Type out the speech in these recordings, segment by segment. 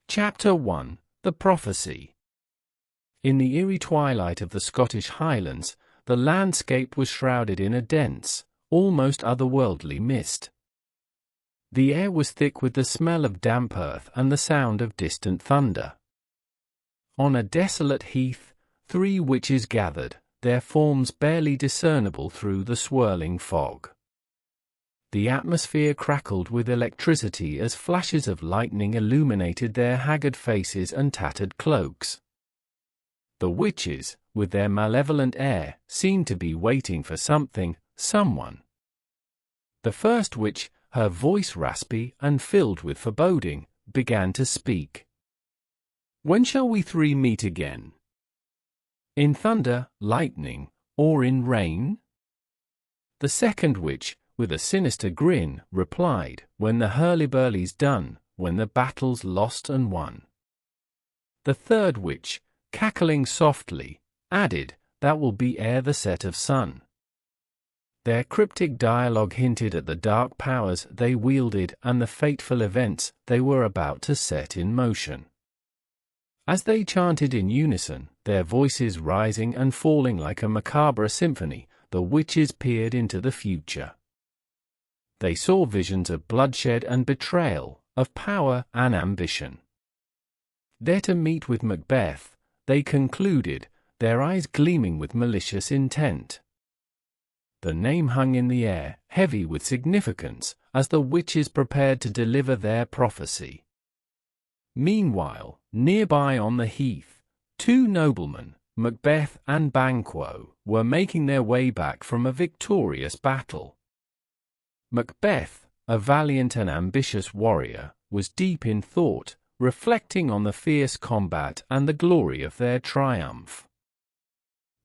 Chapter 1: The Prophecy. In the eerie twilight of the Scottish Highlands, the landscape was shrouded in a dense, almost otherworldly mist. The air was thick with the smell of damp earth and the sound of distant thunder. On a desolate heath, 3 witches gathered, their forms barely discernible through the swirling fog. The atmosphere crackled with electricity as flashes of lightning illuminated their haggard faces and tattered cloaks. The witches, with their malevolent air, seemed to be waiting for something, someone. The first witch, her voice raspy and filled with foreboding, began to speak. "When shall we 3 meet again? In thunder, lightning, or in rain?" The second witch, with a sinister grin, replied, "When the hurly-burly's done, when the battle's lost and won." The third witch, cackling softly, added, "That will be ere the set of sun." Their cryptic dialogue hinted at the dark powers they wielded and the fateful events they were about to set in motion. As they chanted in unison, their voices rising and falling like a macabre symphony, the witches peered into the future. They saw visions of bloodshed and betrayal, of power and ambition. There to meet with Macbeth, they concluded, their eyes gleaming with malicious intent. The name hung in the air, heavy with significance, as the witches prepared to deliver their prophecy. Meanwhile, nearby on the heath, 2 noblemen, Macbeth and Banquo, were making their way back from a victorious battle. Macbeth, a valiant and ambitious warrior, was deep in thought, reflecting on the fierce combat and the glory of their triumph.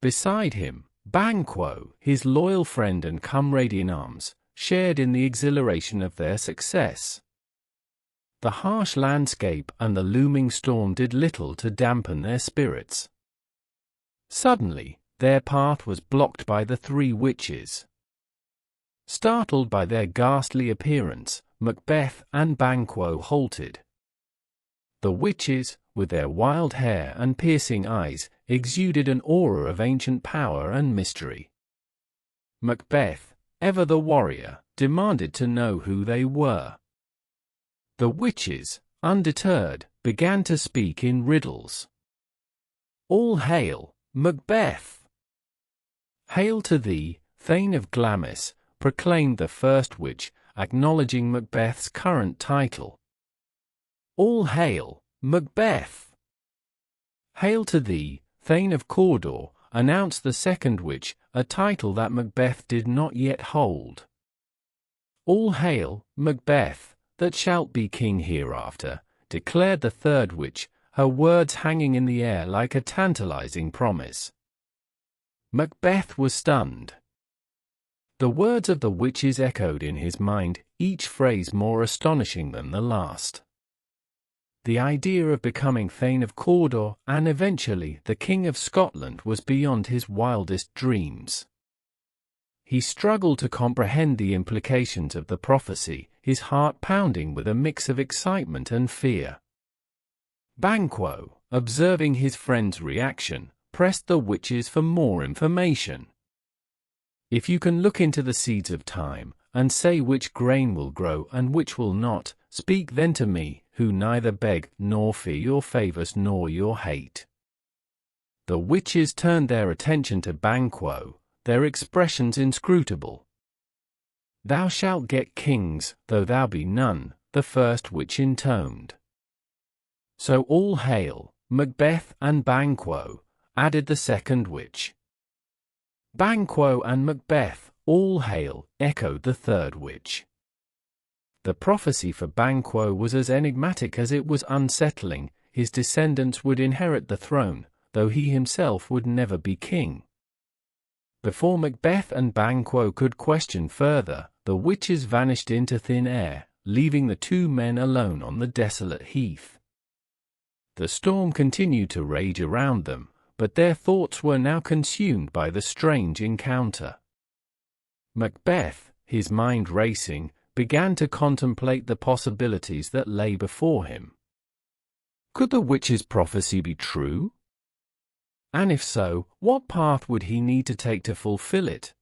Beside him, Banquo, his loyal friend and comrade in arms, shared in the exhilaration of their success. The harsh landscape and the looming storm did little to dampen their spirits. Suddenly, their path was blocked by the 3 witches. Startled by their ghastly appearance, Macbeth and Banquo halted. The witches, with their wild hair and piercing eyes, exuded an aura of ancient power and mystery. Macbeth, ever the warrior, demanded to know who they were. The witches, undeterred, began to speak in riddles. "All hail, Macbeth! Hail to thee, Thane of Cawdor," proclaimed the first witch, acknowledging Macbeth's current title. "All hail, Macbeth! Hail to thee, Thane of Cawdor," announced the second witch, a title that Macbeth did not yet hold. "All hail, Macbeth, that shalt be king hereafter," declared the third witch, her words hanging in the air like a tantalizing promise. Macbeth was stunned. The words of the witches echoed in his mind, each phrase more astonishing than the last. The idea of becoming Thane of Cawdor and eventually the King of Scotland was beyond his wildest dreams. He struggled to comprehend the implications of the prophecy, his heart pounding with a mix of excitement and fear. Banquo, observing his friend's reaction, pressed the witches for more information. "If you can look into the seeds of time, and say which grain will grow and which will not, speak then to me, who neither beg nor fear your favors nor your hate." The witches turned their attention to Banquo, their expressions inscrutable. "Thou shalt get kings, though thou be none," the first witch intoned. "So all hail, Macbeth and Banquo," added the second witch. "Banquo and Macbeth, all hail," echoed the third witch. The prophecy for Banquo was as enigmatic as it was unsettling. His descendants would inherit the throne, though he himself would never be king. Before Macbeth and Banquo could question further, the witches vanished into thin air, leaving the 2 men alone on the desolate heath. The storm continued to rage around them, but their thoughts were now consumed by the strange encounter. Macbeth, his mind racing, began to contemplate the possibilities that lay before him. Could the witch's prophecy be true? And if so, what path would he need to take to fulfill it?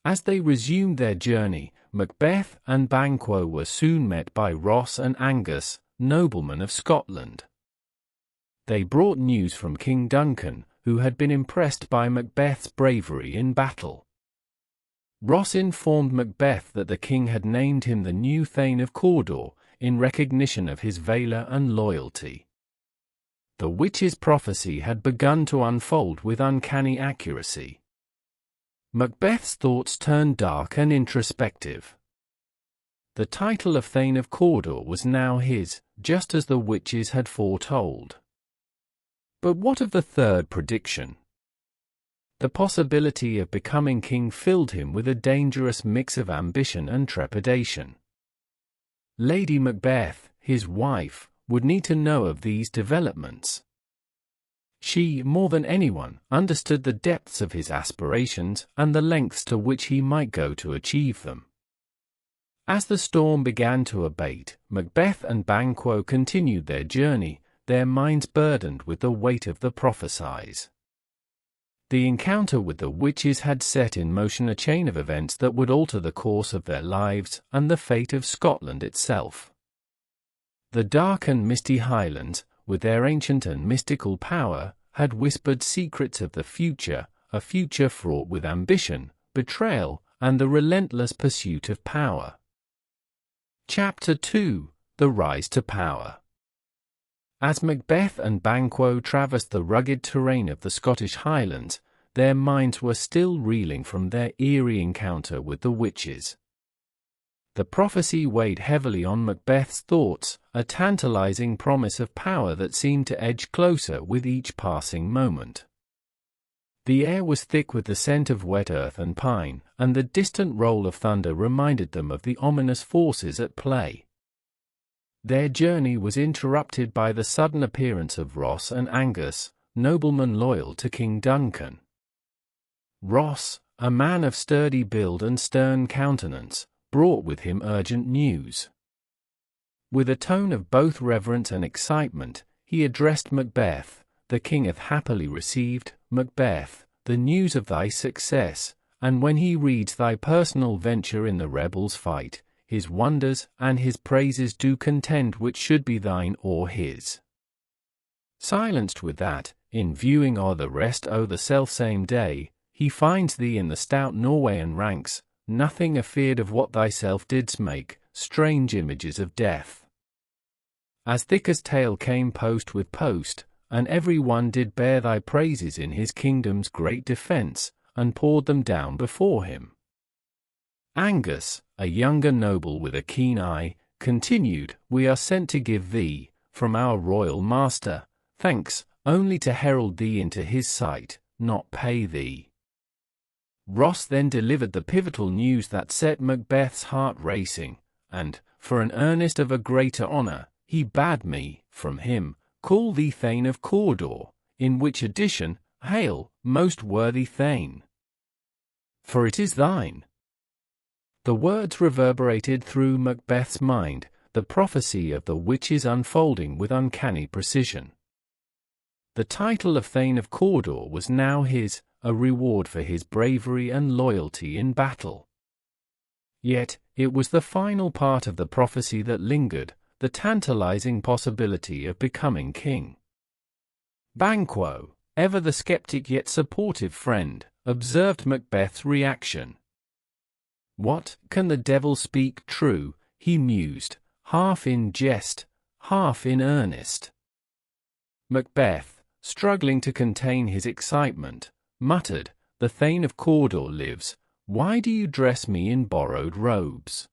As they resumed their journey, Macbeth and Banquo were soon met by Ross and Angus, noblemen of Scotland. They brought news from King Duncan, who had been impressed by Macbeth's bravery in battle. Ross informed Macbeth that the king had named him the new Thane of Cawdor, in recognition of his valor and loyalty. The witch's prophecy had begun to unfold with uncanny accuracy. Macbeth's thoughts turned dark and introspective. The title of Thane of Cawdor was now his, just as the witches had foretold. But what of the third prediction? The possibility of becoming king filled him with a dangerous mix of ambition and trepidation. Lady Macbeth, his wife, would need to know of these developments. She, more than anyone, understood the depths of his aspirations and the lengths to which he might go to achieve them. As the storm began to abate, Macbeth and Banquo continued their journey, their minds burdened with the weight of the prophesize. The encounter with the witches had set in motion a chain of events that would alter the course of their lives and the fate of Scotland itself. The dark and misty highlands, with their ancient and mystical power, had whispered secrets of the future, a future fraught with ambition, betrayal, and the relentless pursuit of power. Chapter 2: The Rise to Power. As Macbeth and Banquo traversed the rugged terrain of the Scottish Highlands, their minds were still reeling from their eerie encounter with the witches. The prophecy weighed heavily on Macbeth's thoughts, a tantalizing promise of power that seemed to edge closer with each passing moment. The air was thick with the scent of wet earth and pine, and the distant roll of thunder reminded them of the ominous forces at play. Their journey was interrupted by the sudden appearance of Ross and Angus, noblemen loyal to King Duncan. Ross, a man of sturdy build and stern countenance, brought with him urgent news. With a tone of both reverence and excitement, he addressed Macbeth. "The king hath happily received, Macbeth, the news of thy success, and when he reads thy personal venture in the rebels' fight, his wonders and his praises do contend which should be thine or his." Silenced with that, in viewing o'er the rest o' the selfsame day, he finds thee in the stout Norwegian ranks, nothing afeard of what thyself didst make, strange images of death. As thick as tale came post with post, and every one did bear thy praises in his kingdom's great defence, and poured them down before him. Angus, a younger noble with a keen eye, continued, "We are sent to give thee, from our royal master, thanks, only to herald thee into his sight, not pay thee." Ross then delivered the pivotal news that set Macbeth's heart racing, and, for an earnest of a greater honour, he bade me, from him, call thee Thane of Cawdor, in which addition, hail, most worthy Thane, for it is thine. The words reverberated through Macbeth's mind, the prophecy of the witches unfolding with uncanny precision. The title of Thane of Cawdor was now his, a reward for his bravery and loyalty in battle. Yet, it was the final part of the prophecy that lingered, the tantalizing possibility of becoming king. Banquo, ever the skeptic yet supportive friend, observed Macbeth's reaction. "What, can the devil speak true?" he mused, half in jest, half in earnest. Macbeth, struggling to contain his excitement, muttered, "The Thane of Cawdor lives, why do you dress me in borrowed robes?"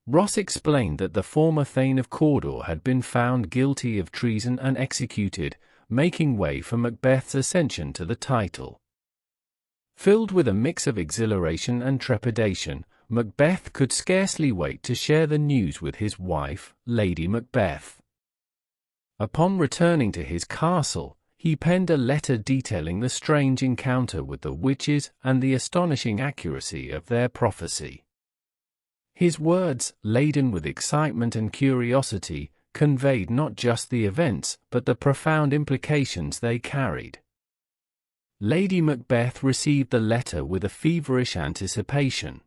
Ross explained that the former Thane of Cawdor had been found guilty of treason and executed, making way for Macbeth's ascension to the title. Filled with a mix of exhilaration and trepidation, Macbeth could scarcely wait to share the news with his wife, Lady Macbeth. Upon returning to his castle, he penned a letter detailing the strange encounter with the witches and the astonishing accuracy of their prophecy. His words, laden with excitement and curiosity, conveyed not just the events but the profound implications they carried. Lady Macbeth received the letter with a feverish anticipation.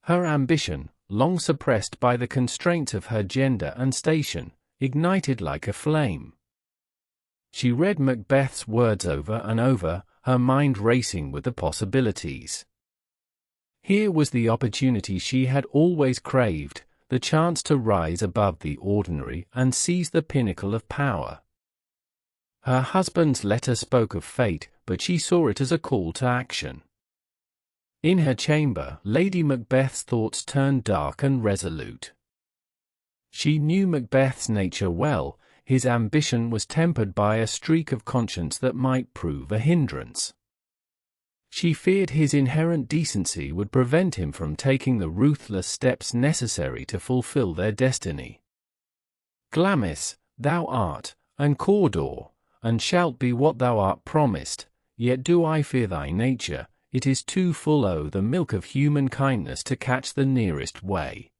Her ambition, long suppressed by the constraints of her gender and station, ignited like a flame. She read Macbeth's words over and over, her mind racing with the possibilities. Here was the opportunity she had always craved, the chance to rise above the ordinary and seize the pinnacle of power. Her husband's letter spoke of fate, but she saw it as a call to action. In her chamber, Lady Macbeth's thoughts turned dark and resolute. She knew Macbeth's nature well. His ambition was tempered by a streak of conscience that might prove a hindrance. She feared his inherent decency would prevent him from taking the ruthless steps necessary to fulfill their destiny. Glamis, thou art, and Cawdor, and shalt be what thou art promised, yet do I fear thy nature, it is too full o' the milk of human kindness to catch the nearest way.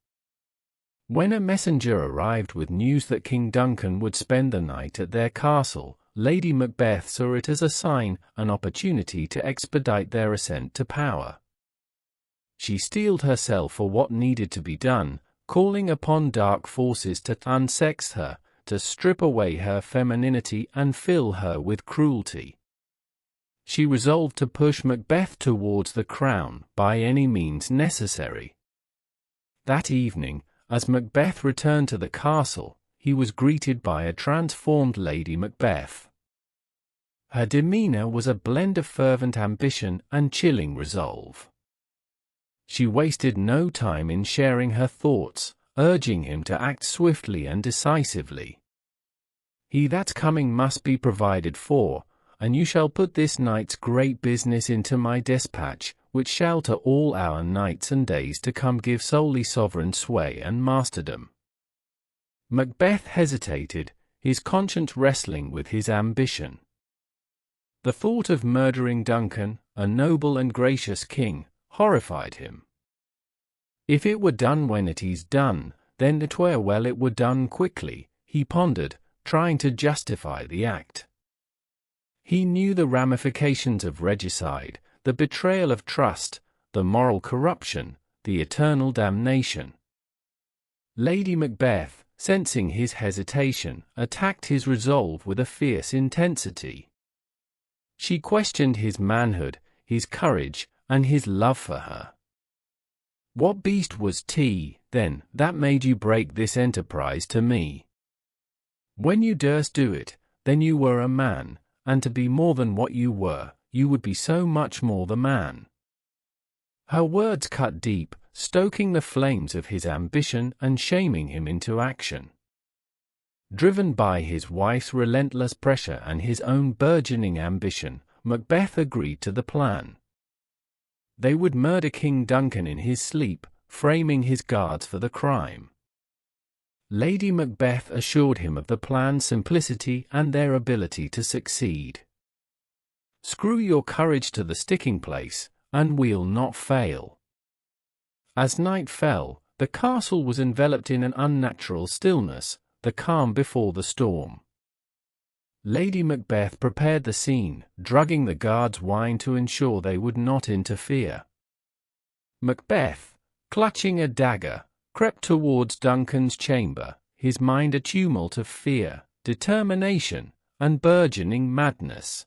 When a messenger arrived with news that King Duncan would spend the night at their castle, Lady Macbeth saw it as a sign, an opportunity to expedite their ascent to power. She steeled herself for what needed to be done, calling upon dark forces to unsex her, to strip away her femininity and fill her with cruelty. She resolved to push Macbeth towards the crown by any means necessary. That evening, as Macbeth returned to the castle, he was greeted by a transformed Lady Macbeth. Her demeanor was a blend of fervent ambition and chilling resolve. She wasted no time in sharing her thoughts, urging him to act swiftly and decisively. He that's coming must be provided for, and you shall put this night's great business into my despatch, which shall to all our nights and days to come give solely sovereign sway and masterdom. Macbeth hesitated, his conscience wrestling with his ambition. The thought of murdering Duncan, a noble and gracious king, horrified him. If it were done when it is done, then it were well it were done quickly, he pondered, trying to justify the act. He knew the ramifications of regicide, the betrayal of trust, the moral corruption, the eternal damnation. Lady Macbeth, sensing his hesitation, attacked his resolve with a fierce intensity. She questioned his manhood, his courage, and his love for her. What beast was T, then, that made you break this enterprise to me? When you durst do it, then you were a man, and to be more than what you were, you would be so much more the man. Her words cut deep, stoking the flames of his ambition and shaming him into action. Driven by his wife's relentless pressure and his own burgeoning ambition, Macbeth agreed to the plan. They would murder King Duncan in his sleep, framing his guards for the crime. Lady Macbeth assured him of the plan's simplicity and their ability to succeed. Screw your courage to the sticking place, and we'll not fail. As night fell, the castle was enveloped in an unnatural stillness, the calm before the storm. Lady Macbeth prepared the scene, drugging the guards' wine to ensure they would not interfere. Macbeth, clutching a dagger, crept towards Duncan's chamber, his mind a tumult of fear, determination, and burgeoning madness.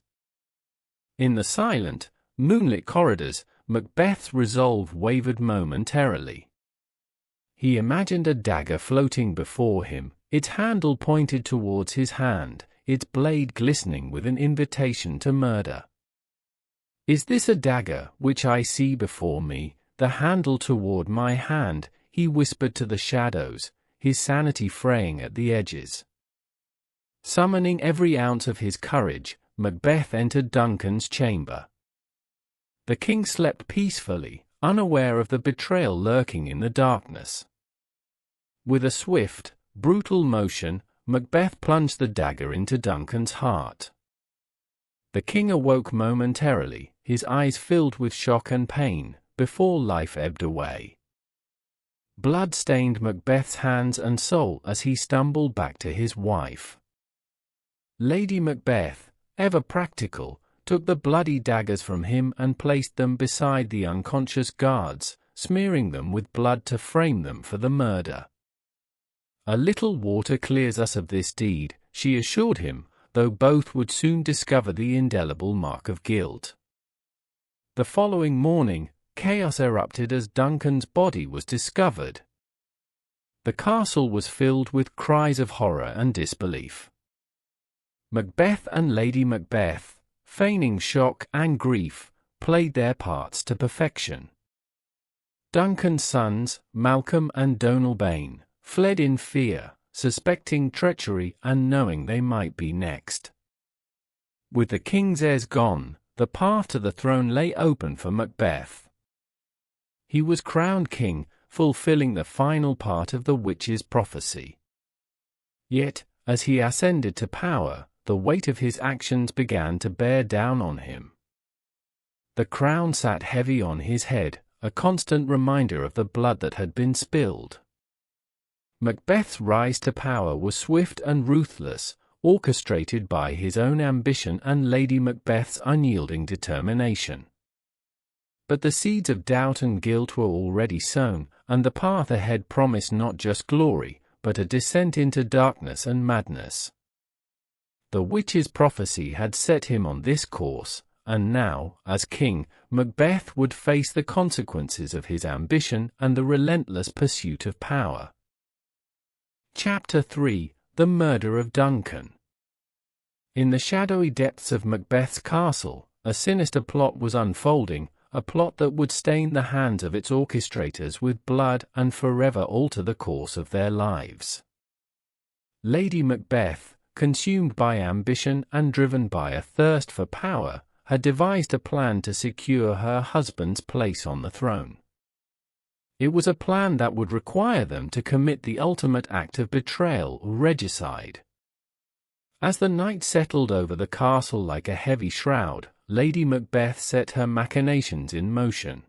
In the silent, moonlit corridors, Macbeth's resolve wavered momentarily. He imagined a dagger floating before him, its handle pointed towards his hand, its blade glistening with an invitation to murder. Is this a dagger which I see before me, the handle toward my hand? He whispered to the shadows, his sanity fraying at the edges. Summoning every ounce of his courage, Macbeth entered Duncan's chamber. The king slept peacefully, unaware of the betrayal lurking in the darkness. With a swift, brutal motion, Macbeth plunged the dagger into Duncan's heart. The king awoke momentarily, his eyes filled with shock and pain, before life ebbed away. blood stained Macbeth's hands and soul as he stumbled back to his wife. Lady Macbeth, ever practical, took the bloody daggers from him and placed them beside the unconscious guards, smearing them with blood to frame them for the murder. "A little water clears us of this deed," she assured him, though both would soon discover the indelible mark of guilt. The following morning, chaos erupted as Duncan's body was discovered. The castle was filled with cries of horror and disbelief. Macbeth and Lady Macbeth, feigning shock and grief, played their parts to perfection. Duncan's sons, Malcolm and Donalbain, fled in fear, suspecting treachery and knowing they might be next. With the king's heirs gone, the path to the throne lay open for Macbeth. He was crowned king, fulfilling the final part of the witch's prophecy. Yet, as he ascended to power, the weight of his actions began to bear down on him. The crown sat heavy on his head, a constant reminder of the blood that had been spilled. Macbeth's rise to power was swift and ruthless, orchestrated by his own ambition and Lady Macbeth's unyielding determination. But the seeds of doubt and guilt were already sown, and the path ahead promised not just glory, but a descent into darkness and madness. The witch's prophecy had set him on this course, and now, as king, Macbeth would face the consequences of his ambition and the relentless pursuit of power. Chapter 3: The Murder of Duncan. In the shadowy depths of Macbeth's castle, a sinister plot was unfolding, a plot that would stain the hands of its orchestrators with blood and forever alter the course of their lives. Lady Macbeth, consumed by ambition and driven by a thirst for power, had devised a plan to secure her husband's place on the throne. It was a plan that would require them to commit the ultimate act of betrayal or regicide. As the night settled over the castle like a heavy shroud, Lady Macbeth set her machinations in motion.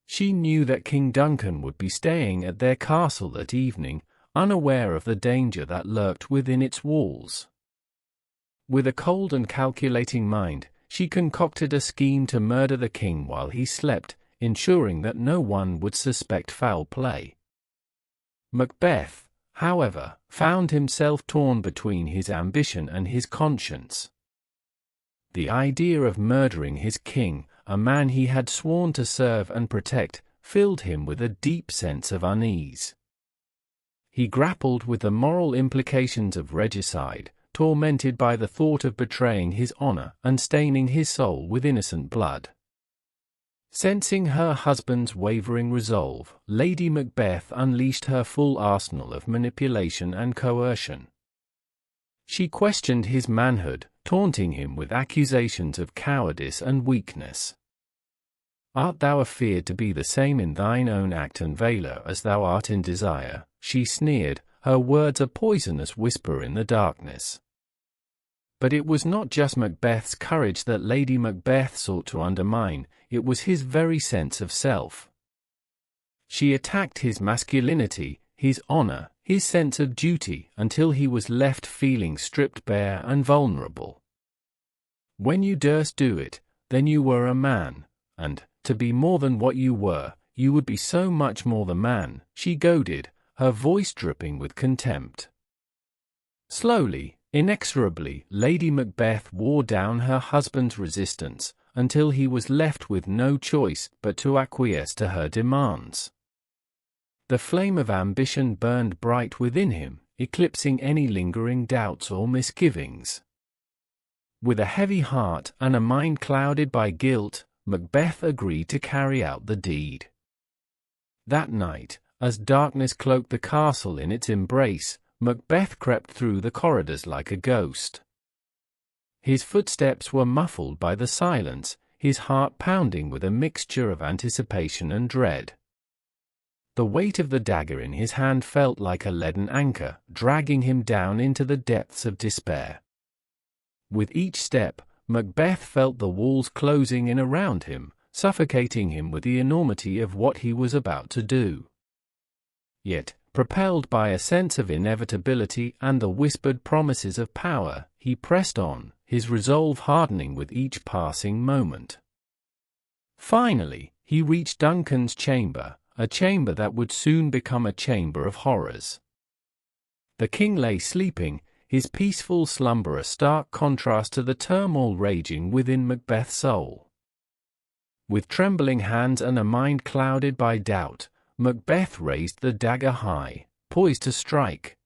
She knew that King Duncan would be staying at their castle that evening, unaware of the danger that lurked within its walls. With a cold and calculating mind, she concocted a scheme to murder the king while he slept, ensuring that no one would suspect foul play. Macbeth, however, found himself torn between his ambition and his conscience. The idea of murdering his king, a man he had sworn to serve and protect, filled him with a deep sense of unease. He grappled with the moral implications of regicide, tormented by the thought of betraying his honor and staining his soul with innocent blood. Sensing her husband's wavering resolve, Lady Macbeth unleashed her full arsenal of manipulation and coercion. She questioned his manhood, taunting him with accusations of cowardice and weakness. "Art thou afeard to be the same in thine own act and valour as thou art in desire?" she sneered, her words a poisonous whisper in the darkness. But it was not just Macbeth's courage that Lady Macbeth sought to undermine, it was his very sense of self. She attacked his masculinity, his honor, his sense of duty, until he was left feeling stripped bare and vulnerable. When you durst do it, then you were a man, and, to be more than what you were, you would be so much more the man, she goaded, her voice dripping with contempt. Slowly, inexorably, Lady Macbeth wore down her husband's resistance, until he was left with no choice but to acquiesce to her demands. The flame of ambition burned bright within him, eclipsing any lingering doubts or misgivings. With a heavy heart and a mind clouded by guilt, Macbeth agreed to carry out the deed. That night, as darkness cloaked the castle in its embrace, Macbeth crept through the corridors like a ghost. His footsteps were muffled by the silence, his heart pounding with a mixture of anticipation and dread. The weight of the dagger in his hand felt like a leaden anchor, dragging him down into the depths of despair. With each step, Macbeth felt the walls closing in around him, suffocating him with the enormity of what he was about to do. Yet, propelled by a sense of inevitability and the whispered promises of power, he pressed on, his resolve hardening with each passing moment. Finally, he reached Duncan's chamber, a chamber that would soon become a chamber of horrors. The king lay sleeping, his peaceful slumber a stark contrast to the turmoil raging within Macbeth's soul. With trembling hands and a mind clouded by doubt, Macbeth raised the dagger high, poised to strike.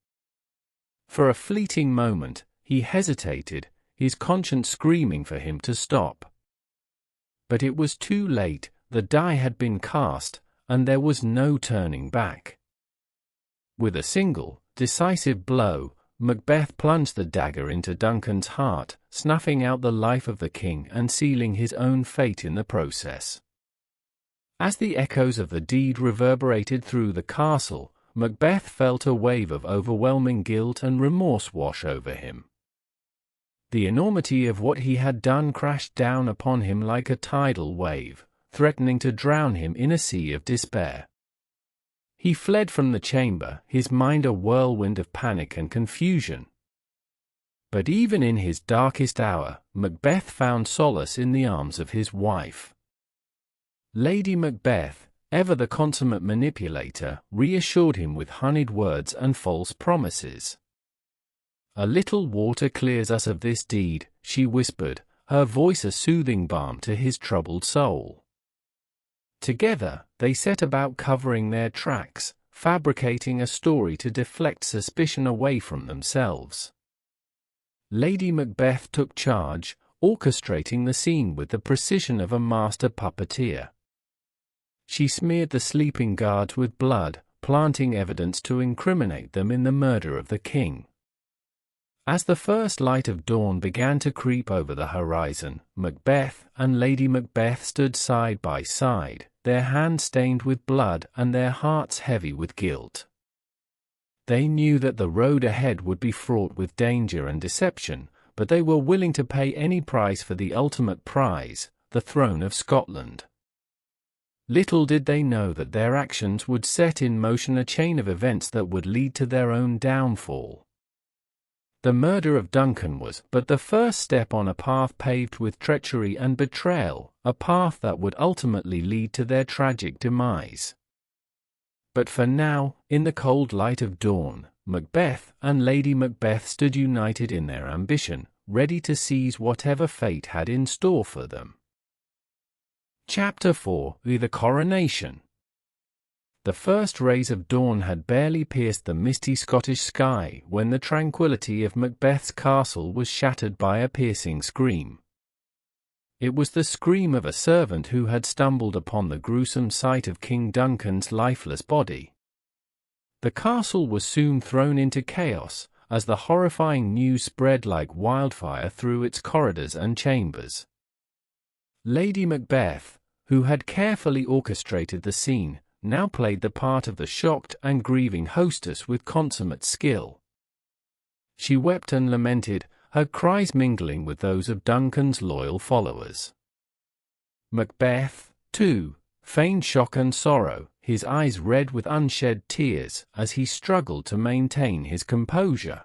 For a fleeting moment, he hesitated, his conscience screaming for him to stop. But it was too late, the die had been cast, and there was no turning back. With a single, decisive blow, Macbeth plunged the dagger into Duncan's heart, snuffing out the life of the king and sealing his own fate in the process. As the echoes of the deed reverberated through the castle, Macbeth felt a wave of overwhelming guilt and remorse wash over him. The enormity of what he had done crashed down upon him like a tidal wave, threatening to drown him in a sea of despair. He fled from the chamber, his mind a whirlwind of panic and confusion. But even in his darkest hour, Macbeth found solace in the arms of his wife. Lady Macbeth, ever the consummate manipulator, reassured him with honeyed words and false promises. "A little water clears us of this deed," she whispered, her voice a soothing balm to his troubled soul. Together, they set about covering their tracks, fabricating a story to deflect suspicion away from themselves. Lady Macbeth took charge, orchestrating the scene with the precision of a master puppeteer. She smeared the sleeping guards with blood, planting evidence to incriminate them in the murder of the king. As the first light of dawn began to creep over the horizon, Macbeth and Lady Macbeth stood side by side, their hands stained with blood and their hearts heavy with guilt. They knew that the road ahead would be fraught with danger and deception, but they were willing to pay any price for the ultimate prize, the throne of Scotland. Little did they know that their actions would set in motion a chain of events that would lead to their own downfall. The murder of Duncan was but the first step on a path paved with treachery and betrayal, a path that would ultimately lead to their tragic demise. But for now, in the cold light of dawn, Macbeth and Lady Macbeth stood united in their ambition, ready to seize whatever fate had in store for them. Chapter 4: The Coronation. The first rays of dawn had barely pierced the misty Scottish sky when the tranquility of Macbeth's castle was shattered by a piercing scream. It was the scream of a servant who had stumbled upon the gruesome sight of King Duncan's lifeless body. The castle was soon thrown into chaos, as the horrifying news spread like wildfire through its corridors and chambers. Lady Macbeth, who had carefully orchestrated the scene, now played the part of the shocked and grieving hostess with consummate skill. She wept and lamented, her cries mingling with those of Duncan's loyal followers. Macbeth, too, feigned shock and sorrow, his eyes red with unshed tears, as he struggled to maintain his composure.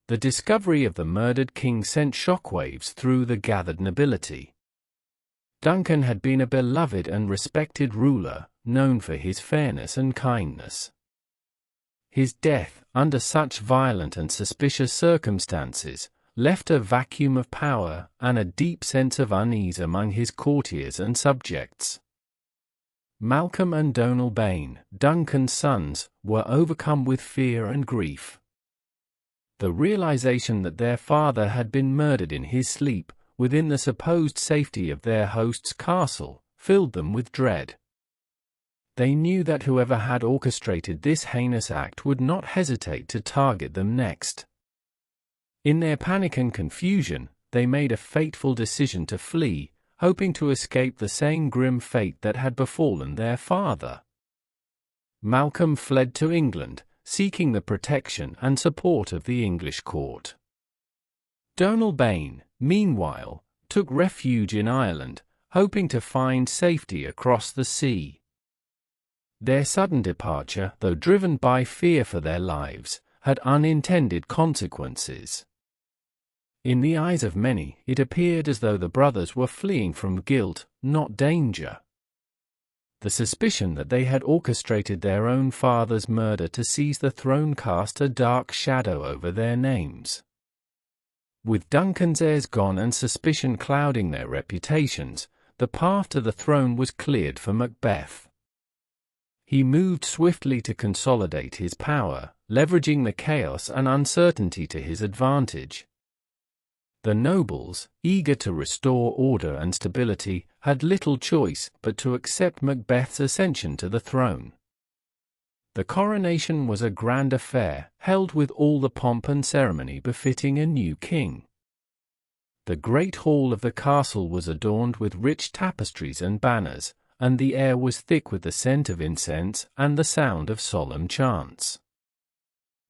The discovery of the murdered king sent shockwaves through the gathered nobility. Duncan had been a beloved and respected ruler, known for his fairness and kindness. His death, under such violent and suspicious circumstances, left a vacuum of power and a deep sense of unease among his courtiers and subjects. Malcolm and Donalbain, Duncan's sons, were overcome with fear and grief. The realization that their father had been murdered in his sleep, within the supposed safety of their host's castle, filled them with dread. They knew that whoever had orchestrated this heinous act would not hesitate to target them next. In their panic and confusion, they made a fateful decision to flee, hoping to escape the same grim fate that had befallen their father. Malcolm fled to England, seeking the protection and support of the English court. Donalbain, meanwhile, took refuge in Ireland, hoping to find safety across the sea. Their sudden departure, though driven by fear for their lives, had unintended consequences. In the eyes of many, it appeared as though the brothers were fleeing from guilt, not danger. The suspicion that they had orchestrated their own father's murder to seize the throne cast a dark shadow over their names. With Duncan's heirs gone and suspicion clouding their reputations, the path to the throne was cleared for Macbeth. He moved swiftly to consolidate his power, leveraging the chaos and uncertainty to his advantage. The nobles, eager to restore order and stability, had little choice but to accept Macbeth's ascension to the throne. The coronation was a grand affair, held with all the pomp and ceremony befitting a new king. The great hall of the castle was adorned with rich tapestries and banners, and the air was thick with the scent of incense and the sound of solemn chants.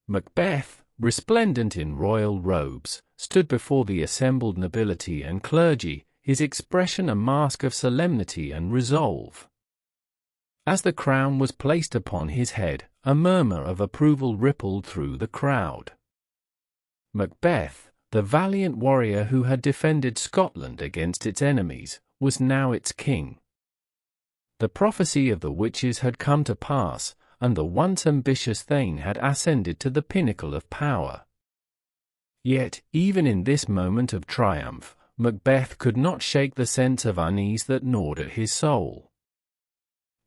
Macbeth, resplendent in royal robes, stood before the assembled nobility and clergy, his expression a mask of solemnity and resolve. As the crown was placed upon his head, a murmur of approval rippled through the crowd. Macbeth, the valiant warrior who had defended Scotland against its enemies, was now its king. The prophecy of the witches had come to pass, and the once ambitious Thane had ascended to the pinnacle of power. Yet, even in this moment of triumph, Macbeth could not shake the sense of unease that gnawed at his soul.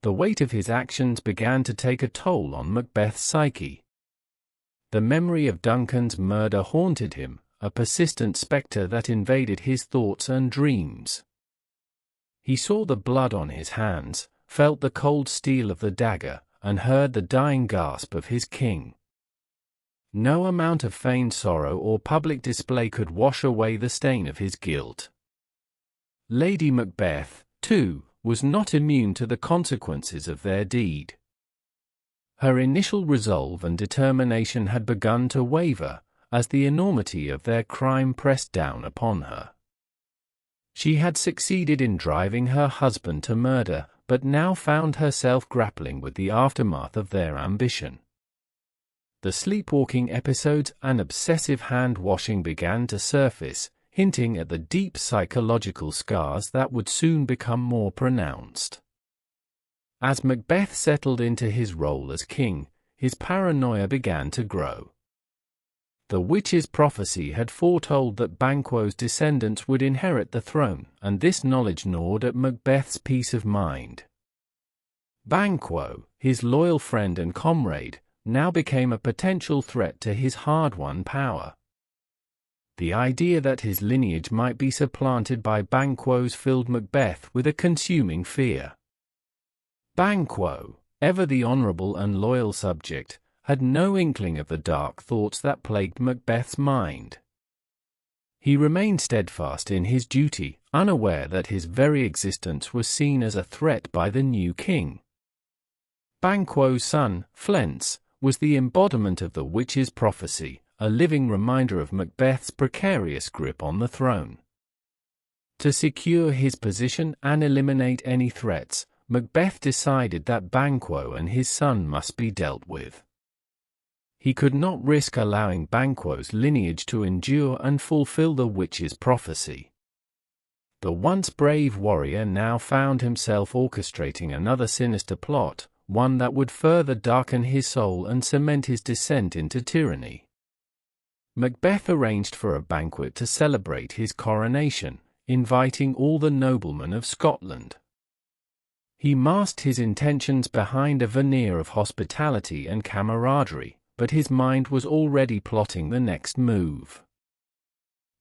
The weight of his actions began to take a toll on Macbeth's psyche. The memory of Duncan's murder haunted him, a persistent spectre that invaded his thoughts and dreams. He saw the blood on his hands, felt the cold steel of the dagger, and heard the dying gasp of his king. No amount of feigned sorrow or public display could wash away the stain of his guilt. Lady Macbeth, too, was not immune to the consequences of their deed. Her initial resolve and determination had begun to waver, as the enormity of their crime pressed down upon her. She had succeeded in driving her husband to murder, but now found herself grappling with the aftermath of their ambition. The sleepwalking episodes and obsessive hand-washing began to surface, hinting at the deep psychological scars that would soon become more pronounced. As Macbeth settled into his role as king, his paranoia began to grow. The witch's prophecy had foretold that Banquo's descendants would inherit the throne, and this knowledge gnawed at Macbeth's peace of mind. Banquo, his loyal friend and comrade, now became a potential threat to his hard-won power. The idea that his lineage might be supplanted by Banquo's filled Macbeth with a consuming fear. Banquo, ever the honorable and loyal subject, had no inkling of the dark thoughts that plagued Macbeth's mind. He remained steadfast in his duty, unaware that his very existence was seen as a threat by the new king. Banquo's son, Flens, was the embodiment of the witch's prophecy, a living reminder of Macbeth's precarious grip on the throne. To secure his position and eliminate any threats, Macbeth decided that Banquo and his son must be dealt with. He could not risk allowing Banquo's lineage to endure and fulfill the witch's prophecy. The once brave warrior now found himself orchestrating another sinister plot, one that would further darken his soul and cement his descent into tyranny. Macbeth arranged for a banquet to celebrate his coronation, inviting all the noblemen of Scotland. He masked his intentions behind a veneer of hospitality and camaraderie, but his mind was already plotting the next move.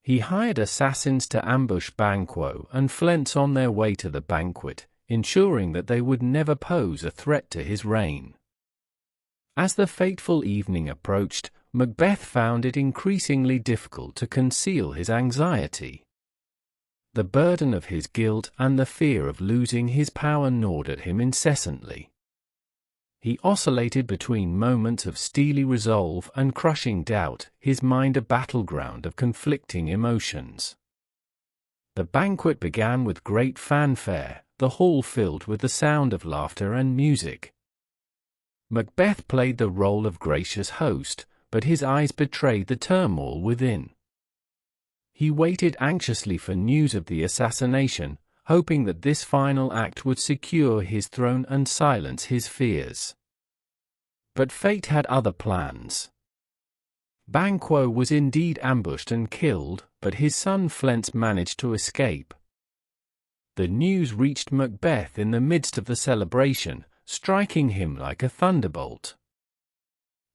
He hired assassins to ambush Banquo and Flens on their way to the banquet, ensuring that they would never pose a threat to his reign. As the fateful evening approached, Macbeth found it increasingly difficult to conceal his anxiety. The burden of his guilt and the fear of losing his power gnawed at him incessantly. He oscillated between moments of steely resolve and crushing doubt, his mind a battleground of conflicting emotions. The banquet began with great fanfare, the hall filled with the sound of laughter and music. Macbeth played the role of gracious host, but his eyes betrayed the turmoil within. He waited anxiously for news of the assassination, hoping that this final act would secure his throne and silence his fears. But fate had other plans. Banquo was indeed ambushed and killed, but his son Flens managed to escape. The news reached Macbeth in the midst of the celebration, striking him like a thunderbolt.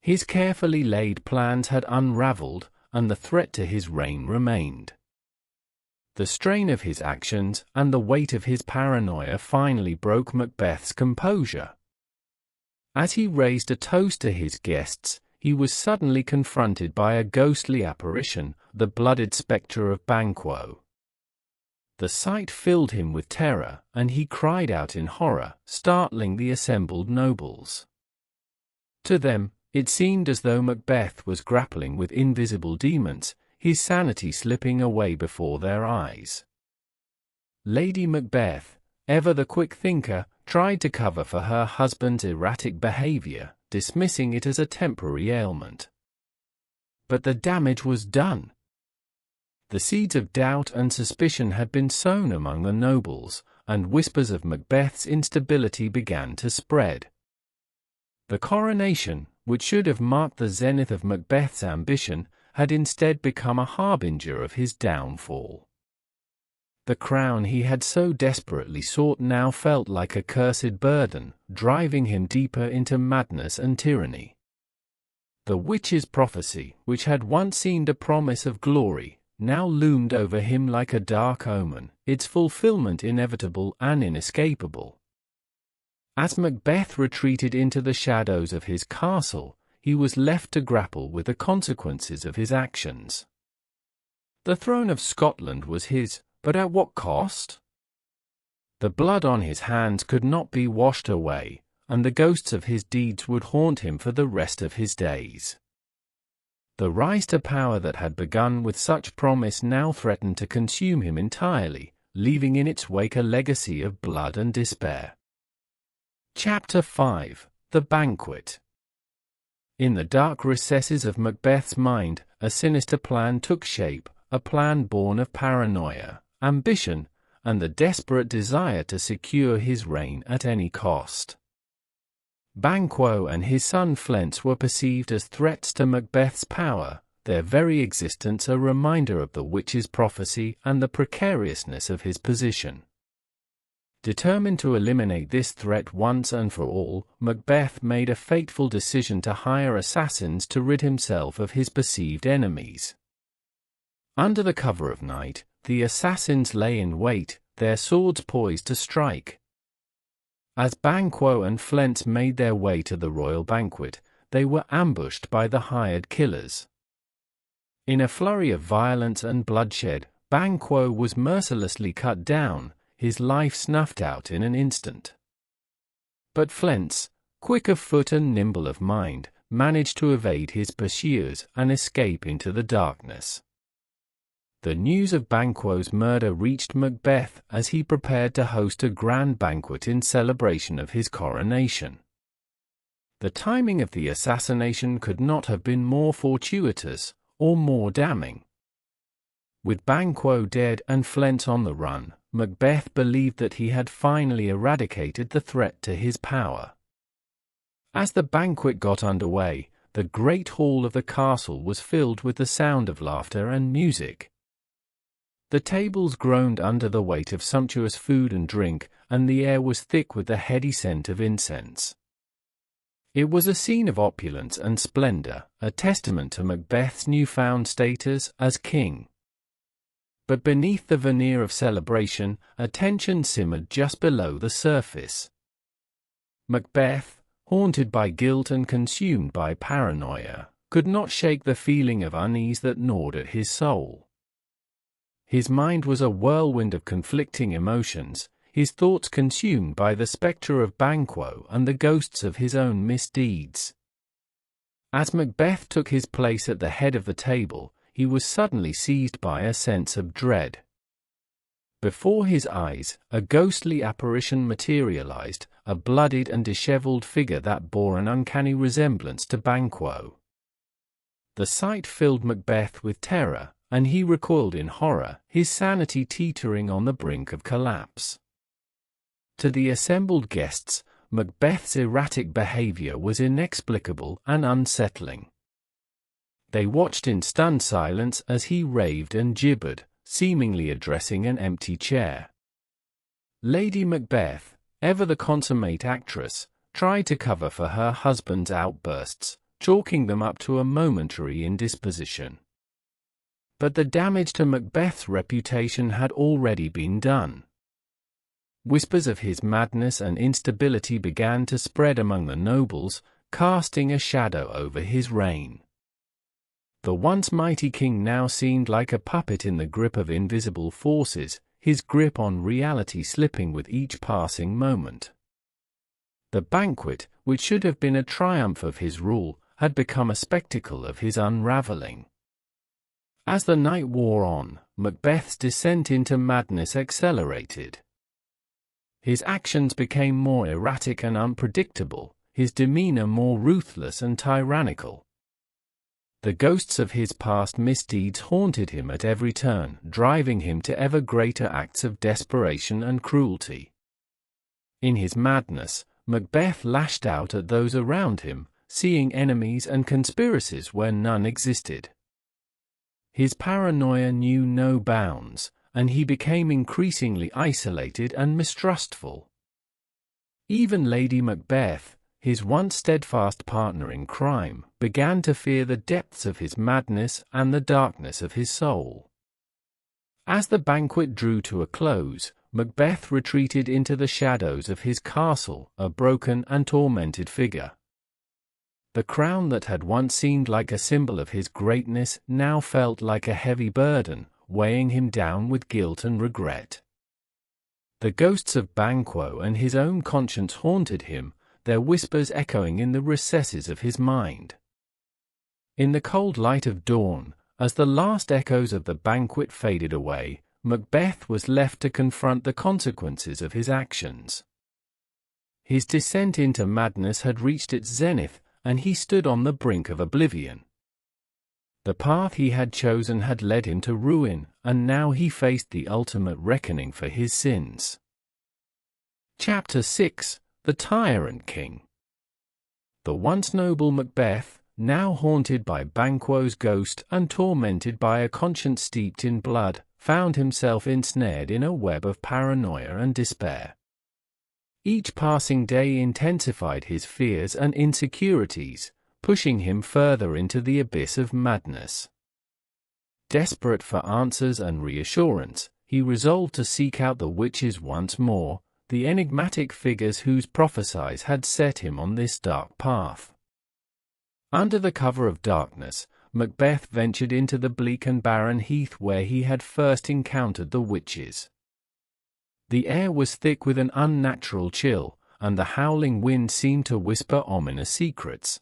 His carefully laid plans had unraveled, and the threat to his reign remained. The strain of his actions and the weight of his paranoia finally broke Macbeth's composure. As he raised a toast to his guests, he was suddenly confronted by a ghostly apparition, the blooded spectre of Banquo. The sight filled him with terror, and he cried out in horror, startling the assembled nobles. To them, it seemed as though Macbeth was grappling with invisible demons, his sanity slipping away before their eyes. Lady Macbeth, ever the quick thinker, tried to cover for her husband's erratic behavior, dismissing it as a temporary ailment. But the damage was done. The seeds of doubt and suspicion had been sown among the nobles, and whispers of Macbeth's instability began to spread. The coronation, which should have marked the zenith of Macbeth's ambition, had instead become a harbinger of his downfall. The crown he had so desperately sought now felt like a cursed burden, driving him deeper into madness and tyranny. The witch's prophecy, which had once seemed a promise of glory, now loomed over him like a dark omen, its fulfillment inevitable and inescapable. As Macbeth retreated into the shadows of his castle, he was left to grapple with the consequences of his actions. The throne of Scotland was his, but at what cost? The blood on his hands could not be washed away, and the ghosts of his deeds would haunt him for the rest of his days. The rise to power that had begun with such promise now threatened to consume him entirely, leaving in its wake a legacy of blood and despair. Chapter 5: The Banquet. In the dark recesses of Macbeth's mind, a sinister plan took shape, a plan born of paranoia, ambition, and the desperate desire to secure his reign at any cost. Banquo and his son Flens were perceived as threats to Macbeth's power, their very existence a reminder of the witch's prophecy and the precariousness of his position. Determined to eliminate this threat once and for all, Macbeth made a fateful decision to hire assassins to rid himself of his perceived enemies. Under the cover of night, the assassins lay in wait, their swords poised to strike. As Banquo and Flens made their way to the royal banquet, they were ambushed by the hired killers. In a flurry of violence and bloodshed, Banquo was mercilessly cut down, his life snuffed out in an instant. But Flens, quick of foot and nimble of mind, managed to evade his pursuers and escape into the darkness. The news of Banquo's murder reached Macbeth as he prepared to host a grand banquet in celebration of his coronation. The timing of the assassination could not have been more fortuitous, or more damning. With Banquo dead and Flens on the run, Macbeth believed that he had finally eradicated the threat to his power. As the banquet got underway, the great hall of the castle was filled with the sound of laughter and music. The tables groaned under the weight of sumptuous food and drink, and the air was thick with the heady scent of incense. It was a scene of opulence and splendor, a testament to Macbeth's newfound status as king. But beneath the veneer of celebration, a tension simmered just below the surface. Macbeth, haunted by guilt and consumed by paranoia, could not shake the feeling of unease that gnawed at his soul. His mind was a whirlwind of conflicting emotions, his thoughts consumed by the spectre of Banquo and the ghosts of his own misdeeds. As Macbeth took his place at the head of the table, he was suddenly seized by a sense of dread. Before his eyes, a ghostly apparition materialized, a bloodied and disheveled figure that bore an uncanny resemblance to Banquo. The sight filled Macbeth with terror, and he recoiled in horror, his sanity teetering on the brink of collapse. To the assembled guests, Macbeth's erratic behavior was inexplicable and unsettling. They watched in stunned silence as he raved and gibbered, seemingly addressing an empty chair. Lady Macbeth, ever the consummate actress, tried to cover for her husband's outbursts, chalking them up to a momentary indisposition. But the damage to Macbeth's reputation had already been done. Whispers of his madness and instability began to spread among the nobles, casting a shadow over his reign. The once mighty king now seemed like a puppet in the grip of invisible forces, his grip on reality slipping with each passing moment. The banquet, which should have been a triumph of his rule, had become a spectacle of his unraveling. As the night wore on, Macbeth's descent into madness accelerated. His actions became more erratic and unpredictable, his demeanor more ruthless and tyrannical. The ghosts of his past misdeeds haunted him at every turn, driving him to ever greater acts of desperation and cruelty. In his madness, Macbeth lashed out at those around him, seeing enemies and conspiracies where none existed. His paranoia knew no bounds, and he became increasingly isolated and mistrustful. Even Lady Macbeth, his once steadfast partner in crime, began to fear the depths of his madness and the darkness of his soul. As the banquet drew to a close, Macbeth retreated into the shadows of his castle, a broken and tormented figure. The crown that had once seemed like a symbol of his greatness now felt like a heavy burden, weighing him down with guilt and regret. The ghosts of Banquo and his own conscience haunted him, their whispers echoing in the recesses of his mind. In the cold light of dawn, as the last echoes of the banquet faded away, Macbeth was left to confront the consequences of his actions. His descent into madness had reached its zenith, and he stood on the brink of oblivion. The path he had chosen had led him to ruin, and now he faced the ultimate reckoning for his sins. Chapter 6: The Tyrant King. The once noble Macbeth, now haunted by Banquo's ghost and tormented by a conscience steeped in blood, found himself ensnared in a web of paranoia and despair. Each passing day intensified his fears and insecurities, pushing him further into the abyss of madness. Desperate for answers and reassurance, he resolved to seek out the witches once more, the enigmatic figures whose prophesize had set him on this dark path. Under the cover of darkness, Macbeth ventured into the bleak and barren heath where he had first encountered the witches. The air was thick with an unnatural chill, and the howling wind seemed to whisper ominous secrets.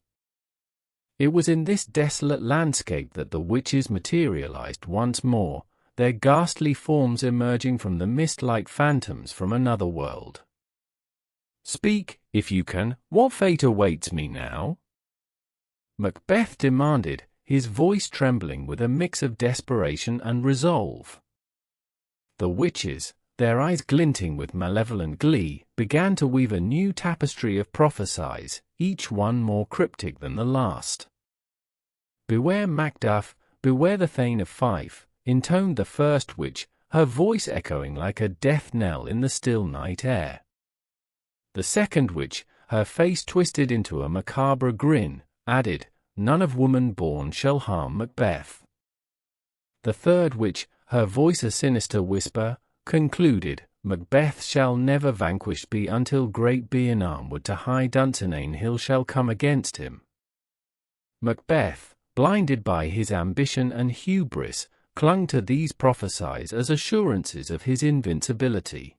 It was in this desolate landscape that the witches materialized once more, their ghastly forms emerging from the mist like phantoms from another world. "Speak, if you can, what fate awaits me now?" Macbeth demanded, his voice trembling with a mix of desperation and resolve. The witches, their eyes glinting with malevolent glee, began to weave a new tapestry of prophesize, each one more cryptic than the last. "Beware Macduff, beware the Thane of Fife," intoned the first witch, her voice echoing like a death knell in the still night air. The second witch, her face twisted into a macabre grin, added, "None of woman born shall harm Macbeth." The third witch, her voice a sinister whisper, concluded, "Macbeth shall never vanquished be until great Beinn armward to high Dunsinane hill shall come against him." Macbeth, blinded by his ambition and hubris, clung to these prophesies as assurances of his invincibility.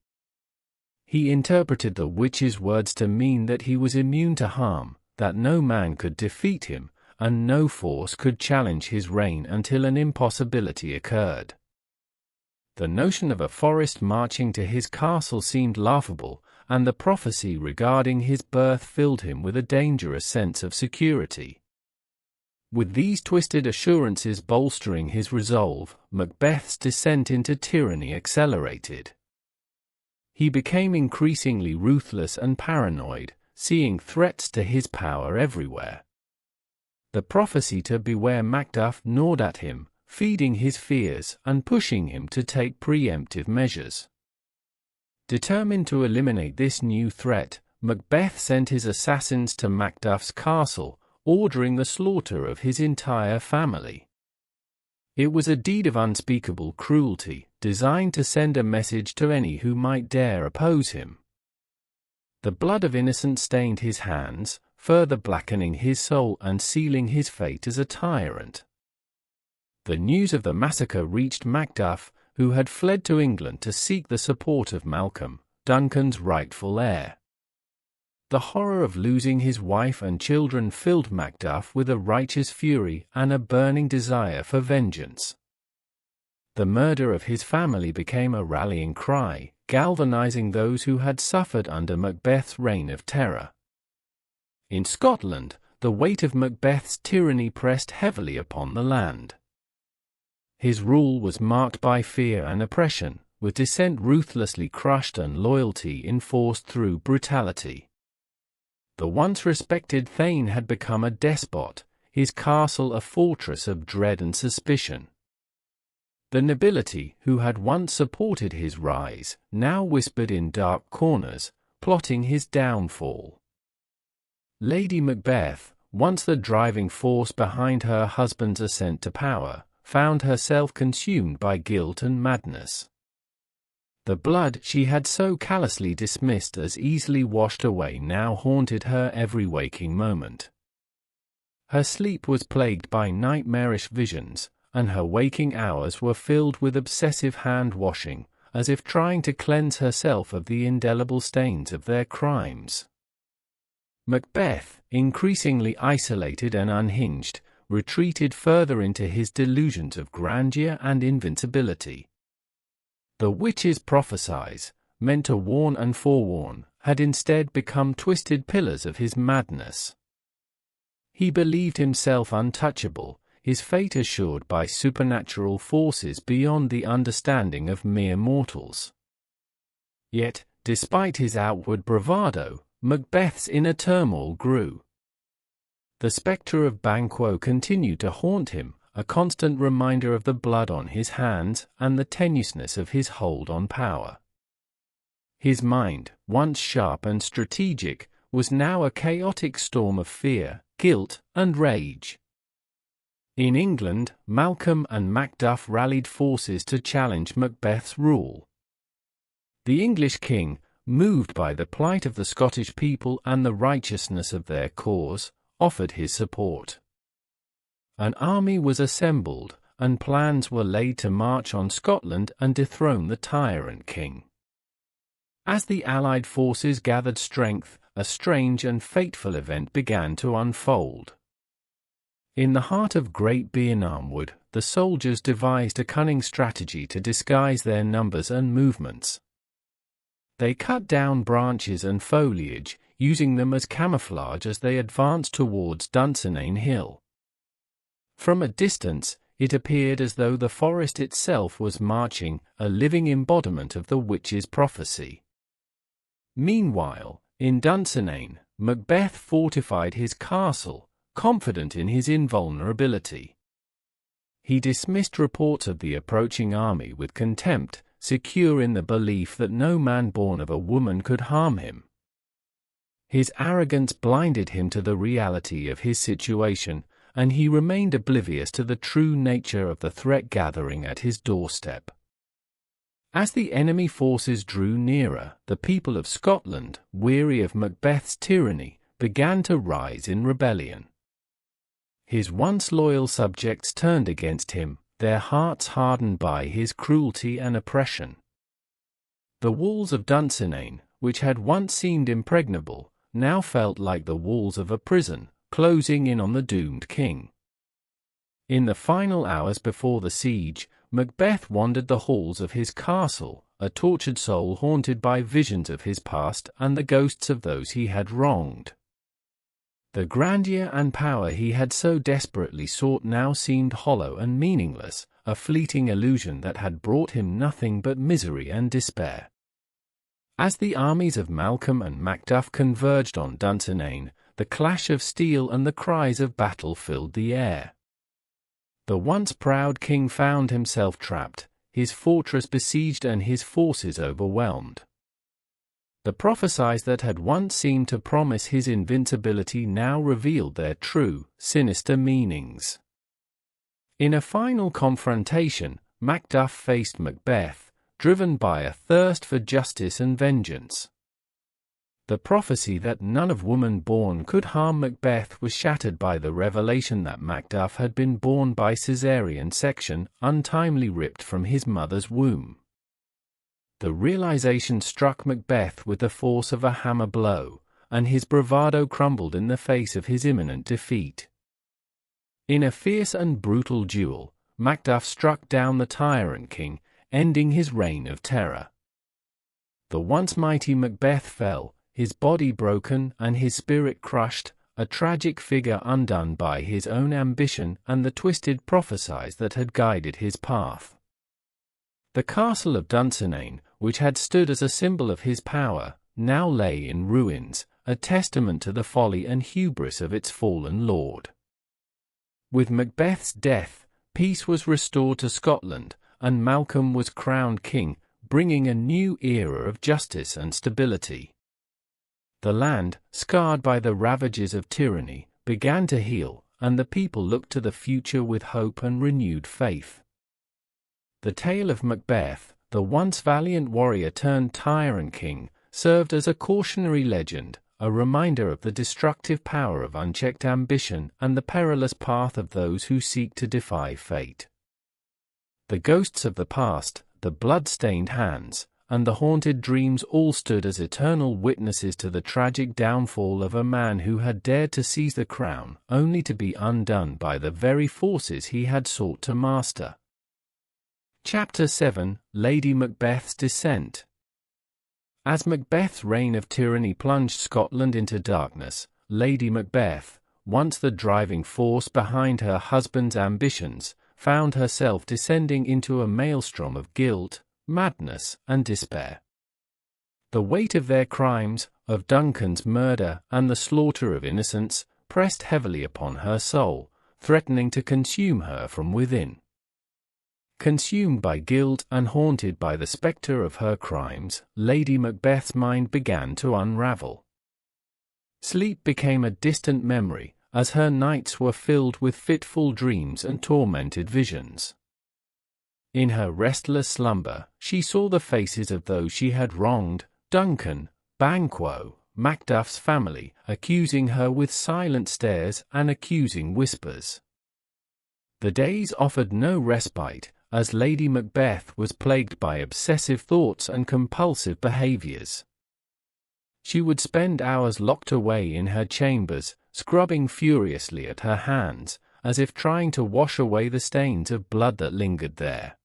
He interpreted the witch's words to mean that he was immune to harm, that no man could defeat him, and no force could challenge his reign until an impossibility occurred. The notion of a forest marching to his castle seemed laughable, and the prophecy regarding his birth filled him with a dangerous sense of security. With these twisted assurances bolstering his resolve, Macbeth's descent into tyranny accelerated. He became increasingly ruthless and paranoid, seeing threats to his power everywhere. The prophecy to beware Macduff gnawed at him, feeding his fears and pushing him to take preemptive measures. Determined to eliminate this new threat, Macbeth sent his assassins to Macduff's castle, ordering the slaughter of his entire family. It was a deed of unspeakable cruelty, designed to send a message to any who might dare oppose him. The blood of innocents stained his hands, further blackening his soul and sealing his fate as a tyrant. The news of the massacre reached Macduff, who had fled to England to seek the support of Malcolm, Duncan's rightful heir. The horror of losing his wife and children filled Macduff with a righteous fury and a burning desire for vengeance. The murder of his family became a rallying cry, galvanizing those who had suffered under Macbeth's reign of terror. In Scotland, the weight of Macbeth's tyranny pressed heavily upon the land. His rule was marked by fear and oppression, with dissent ruthlessly crushed and loyalty enforced through brutality. The once respected Thane had become a despot, his castle a fortress of dread and suspicion. The nobility, who had once supported his rise, now whispered in dark corners, plotting his downfall. Lady Macbeth, once the driving force behind her husband's ascent to power, found herself consumed by guilt and madness. The blood she had so callously dismissed as easily washed away now haunted her every waking moment. Her sleep was plagued by nightmarish visions, and her waking hours were filled with obsessive hand-washing, as if trying to cleanse herself of the indelible stains of their crimes. Macbeth, increasingly isolated and unhinged, retreated further into his delusions of grandeur and invincibility. The witches' prophesize, meant to warn and forewarn, had instead become twisted pillars of his madness. He believed himself untouchable, his fate assured by supernatural forces beyond the understanding of mere mortals. Yet, despite his outward bravado, Macbeth's inner turmoil grew. The spectre of Banquo continued to haunt him, a constant reminder of the blood on his hands and the tenuousness of his hold on power. His mind, once sharp and strategic, was now a chaotic storm of fear, guilt, and rage. In England, Malcolm and Macduff rallied forces to challenge Macbeth's rule. The English king, moved by the plight of the Scottish people and the righteousness of their cause, offered his support. An army was assembled, and plans were laid to march on Scotland and dethrone the tyrant king. As the Allied forces gathered strength, a strange and fateful event began to unfold. In the heart of Great Bearnam Wood, the soldiers devised a cunning strategy to disguise their numbers and movements. They cut down branches and foliage, using them as camouflage as they advanced towards Dunsinane Hill. From a distance, it appeared as though the forest itself was marching, a living embodiment of the witch's prophecy. Meanwhile, in Dunsinane, Macbeth fortified his castle, confident in his invulnerability. He dismissed reports of the approaching army with contempt, secure in the belief that no man born of a woman could harm him. His arrogance blinded him to the reality of his situation, and he remained oblivious to the true nature of the threat gathering at his doorstep. As the enemy forces drew nearer, the people of Scotland, weary of Macbeth's tyranny, began to rise in rebellion. His once loyal subjects turned against him, their hearts hardened by his cruelty and oppression. The walls of Dunsinane, which had once seemed impregnable, now felt like the walls of a prison, closing in on the doomed king. In the final hours before the siege, Macbeth wandered the halls of his castle, a tortured soul haunted by visions of his past and the ghosts of those he had wronged. The grandeur and power he had so desperately sought now seemed hollow and meaningless, a fleeting illusion that had brought him nothing but misery and despair. As the armies of Malcolm and Macduff converged on Duncan, the clash of steel and the cries of battle filled the air. The once proud king found himself trapped, his fortress besieged and his forces overwhelmed. The prophesize that had once seemed to promise his invincibility now revealed their true, sinister meanings. In a final confrontation, Macduff faced Macbeth, driven by a thirst for justice and vengeance. The prophecy that none of woman born could harm Macbeth was shattered by the revelation that Macduff had been born by caesarean section, untimely ripped from his mother's womb. The realization struck Macbeth with the force of a hammer blow, and his bravado crumbled in the face of his imminent defeat. In a fierce and brutal duel, Macduff struck down the tyrant king, ending his reign of terror. The once mighty Macbeth fell, his body broken and his spirit crushed, a tragic figure undone by his own ambition and the twisted prophesize that had guided his path. The castle of Duncan, which had stood as a symbol of his power, now lay in ruins, a testament to the folly and hubris of its fallen lord. With Macbeth's death, peace was restored to Scotland, and Malcolm was crowned king, bringing a new era of justice and stability. The land, scarred by the ravages of tyranny, began to heal, and the people looked to the future with hope and renewed faith. The tale of Macbeth, the once valiant warrior turned tyrant king, served as a cautionary legend, a reminder of the destructive power of unchecked ambition and the perilous path of those who seek to defy fate. The ghosts of the past, the blood-stained hands, and the haunted dreams all stood as eternal witnesses to the tragic downfall of a man who had dared to seize the crown, only to be undone by the very forces he had sought to master. Chapter 7: Lady Macbeth's Descent. As Macbeth's reign of tyranny plunged Scotland into darkness, Lady Macbeth, once the driving force behind her husband's ambitions, found herself descending into a maelstrom of guilt, madness, and despair. The weight of their crimes, of Duncan's murder and the slaughter of innocents, pressed heavily upon her soul, threatening to consume her from within. Consumed by guilt and haunted by the spectre of her crimes, Lady Macbeth's mind began to unravel. Sleep became a distant memory, as her nights were filled with fitful dreams and tormented visions. In her restless slumber, she saw the faces of those she had wronged, Duncan, Banquo, Macduff's family, accusing her with silent stares and accusing whispers. The days offered no respite, as Lady Macbeth was plagued by obsessive thoughts and compulsive behaviors. She would spend hours locked away in her chambers, scrubbing furiously at her hands, as if trying to wash away the stains of blood that lingered there.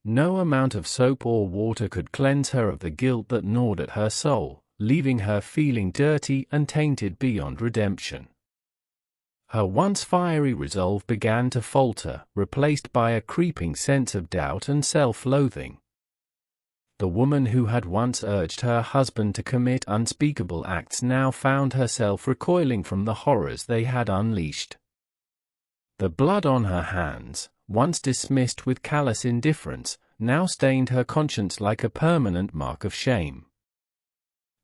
No amount of soap or water could cleanse her of the guilt that gnawed at her soul, leaving her feeling dirty and tainted beyond redemption. Her once fiery resolve began to falter, replaced by a creeping sense of doubt and self-loathing. The woman who had once urged her husband to commit unspeakable acts now found herself recoiling from the horrors they had unleashed. The blood on her hands, once dismissed with callous indifference, now stained her conscience like a permanent mark of shame.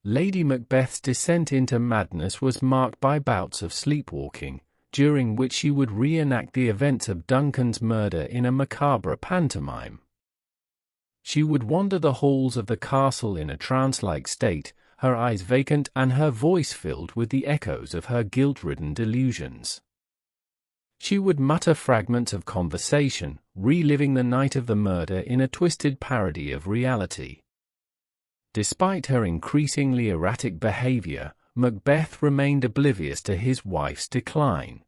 Lady Macbeth's descent into madness was marked by bouts of sleepwalking, during which she would reenact the events of Duncan's murder in a macabre pantomime. She would wander the halls of the castle in a trance-like state, her eyes vacant and her voice filled with the echoes of her guilt-ridden delusions. She would mutter fragments of conversation, reliving the night of the murder in a twisted parody of reality. Despite her increasingly erratic behavior, Macbeth remained oblivious to his wife's decline.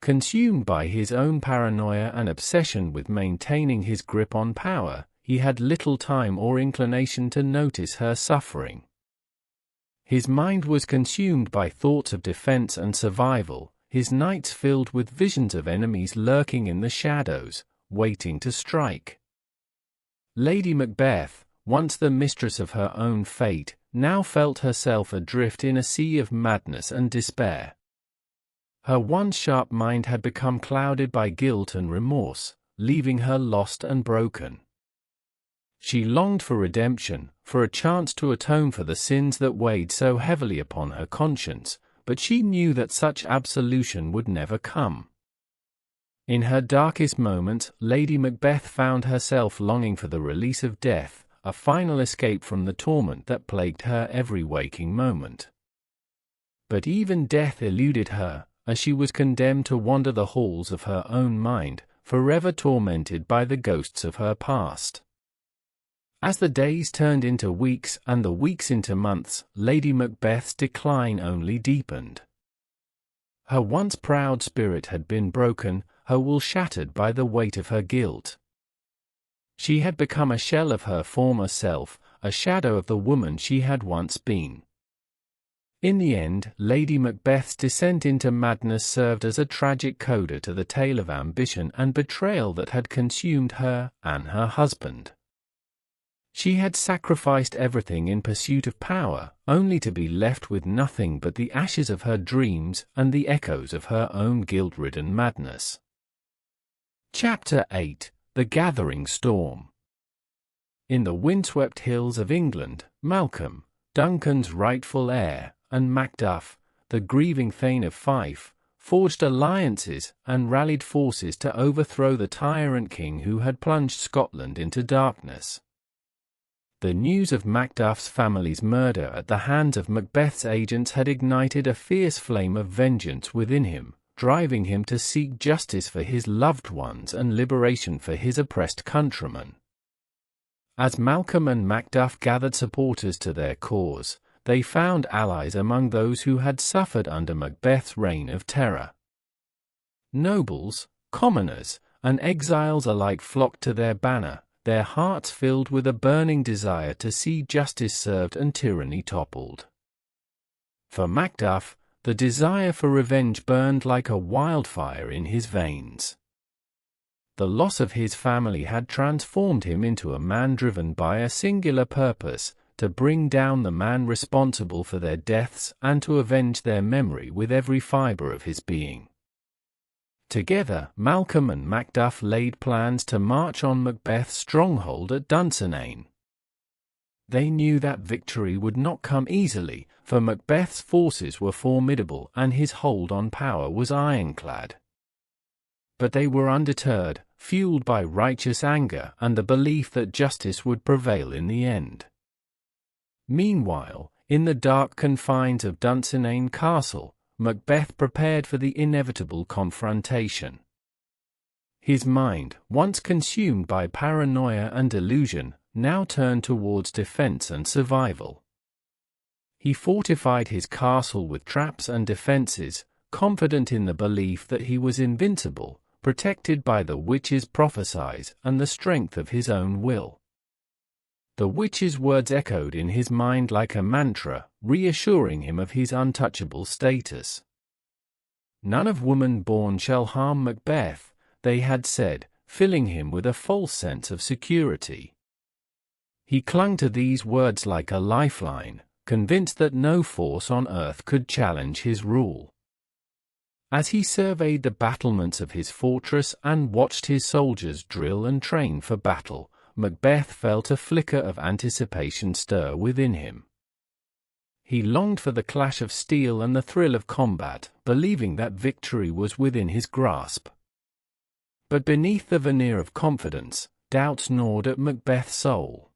Consumed by his own paranoia and obsession with maintaining his grip on power, he had little time or inclination to notice her suffering. His mind was consumed by thoughts of defense and survival, his nights filled with visions of enemies lurking in the shadows, waiting to strike. Lady Macbeth, once the mistress of her own fate, now felt herself adrift in a sea of madness and despair. Her once sharp mind had become clouded by guilt and remorse, leaving her lost and broken. She longed for redemption, for a chance to atone for the sins that weighed so heavily upon her conscience, but she knew that such absolution would never come. In her darkest moments, Lady Macbeth found herself longing for the release of death, a final escape from the torment that plagued her every waking moment. But even death eluded her, as she was condemned to wander the halls of her own mind, forever tormented by the ghosts of her past. As the days turned into weeks and the weeks into months, Lady Macbeth's decline only deepened. Her once proud spirit had been broken, her will shattered by the weight of her guilt. She had become a shell of her former self, a shadow of the woman she had once been. In the end, Lady Macbeth's descent into madness served as a tragic coda to the tale of ambition and betrayal that had consumed her and her husband. She had sacrificed everything in pursuit of power, only to be left with nothing but the ashes of her dreams and the echoes of her own guilt-ridden madness. Chapter 8: The Gathering Storm. In the windswept hills of England, Malcolm, Duncan's rightful heir, and Macduff, the grieving Thane of Fife, forged alliances and rallied forces to overthrow the tyrant king who had plunged Scotland into darkness. The news of Macduff's family's murder at the hands of Macbeth's agents had ignited a fierce flame of vengeance within him, driving him to seek justice for his loved ones and liberation for his oppressed countrymen. As Malcolm and Macduff gathered supporters to their cause, they found allies among those who had suffered under Macbeth's reign of terror. Nobles, commoners, and exiles alike flocked to their banner, their hearts filled with a burning desire to see justice served and tyranny toppled. For Macduff, the desire for revenge burned like a wildfire in his veins. The loss of his family had transformed him into a man driven by a singular purpose, to bring down the man responsible for their deaths and to avenge their memory with every fibre of his being. Together, Malcolm and Macduff laid plans to march on Macbeth's stronghold at Dunsinane. They knew that victory would not come easily, for Macbeth's forces were formidable and his hold on power was ironclad. But they were undeterred, fueled by righteous anger and the belief that justice would prevail in the end. Meanwhile, in the dark confines of Dunsinane Castle, Macbeth prepared for the inevitable confrontation. His mind, once consumed by paranoia and delusion, now turned towards defense and survival. He fortified his castle with traps and defenses, confident in the belief that he was invincible, protected by the witch's prophesize and the strength of his own will. The witch's words echoed in his mind like a mantra, reassuring him of his untouchable status. None of woman born shall harm Macbeth, they had said, filling him with a false sense of security. He clung to these words like a lifeline, convinced that no force on earth could challenge his rule. As he surveyed the battlements of his fortress and watched his soldiers drill and train for battle, Macbeth felt a flicker of anticipation stir within him. He longed for the clash of steel and the thrill of combat, believing that victory was within his grasp. But beneath the veneer of confidence, doubts gnawed at Macbeth's soul.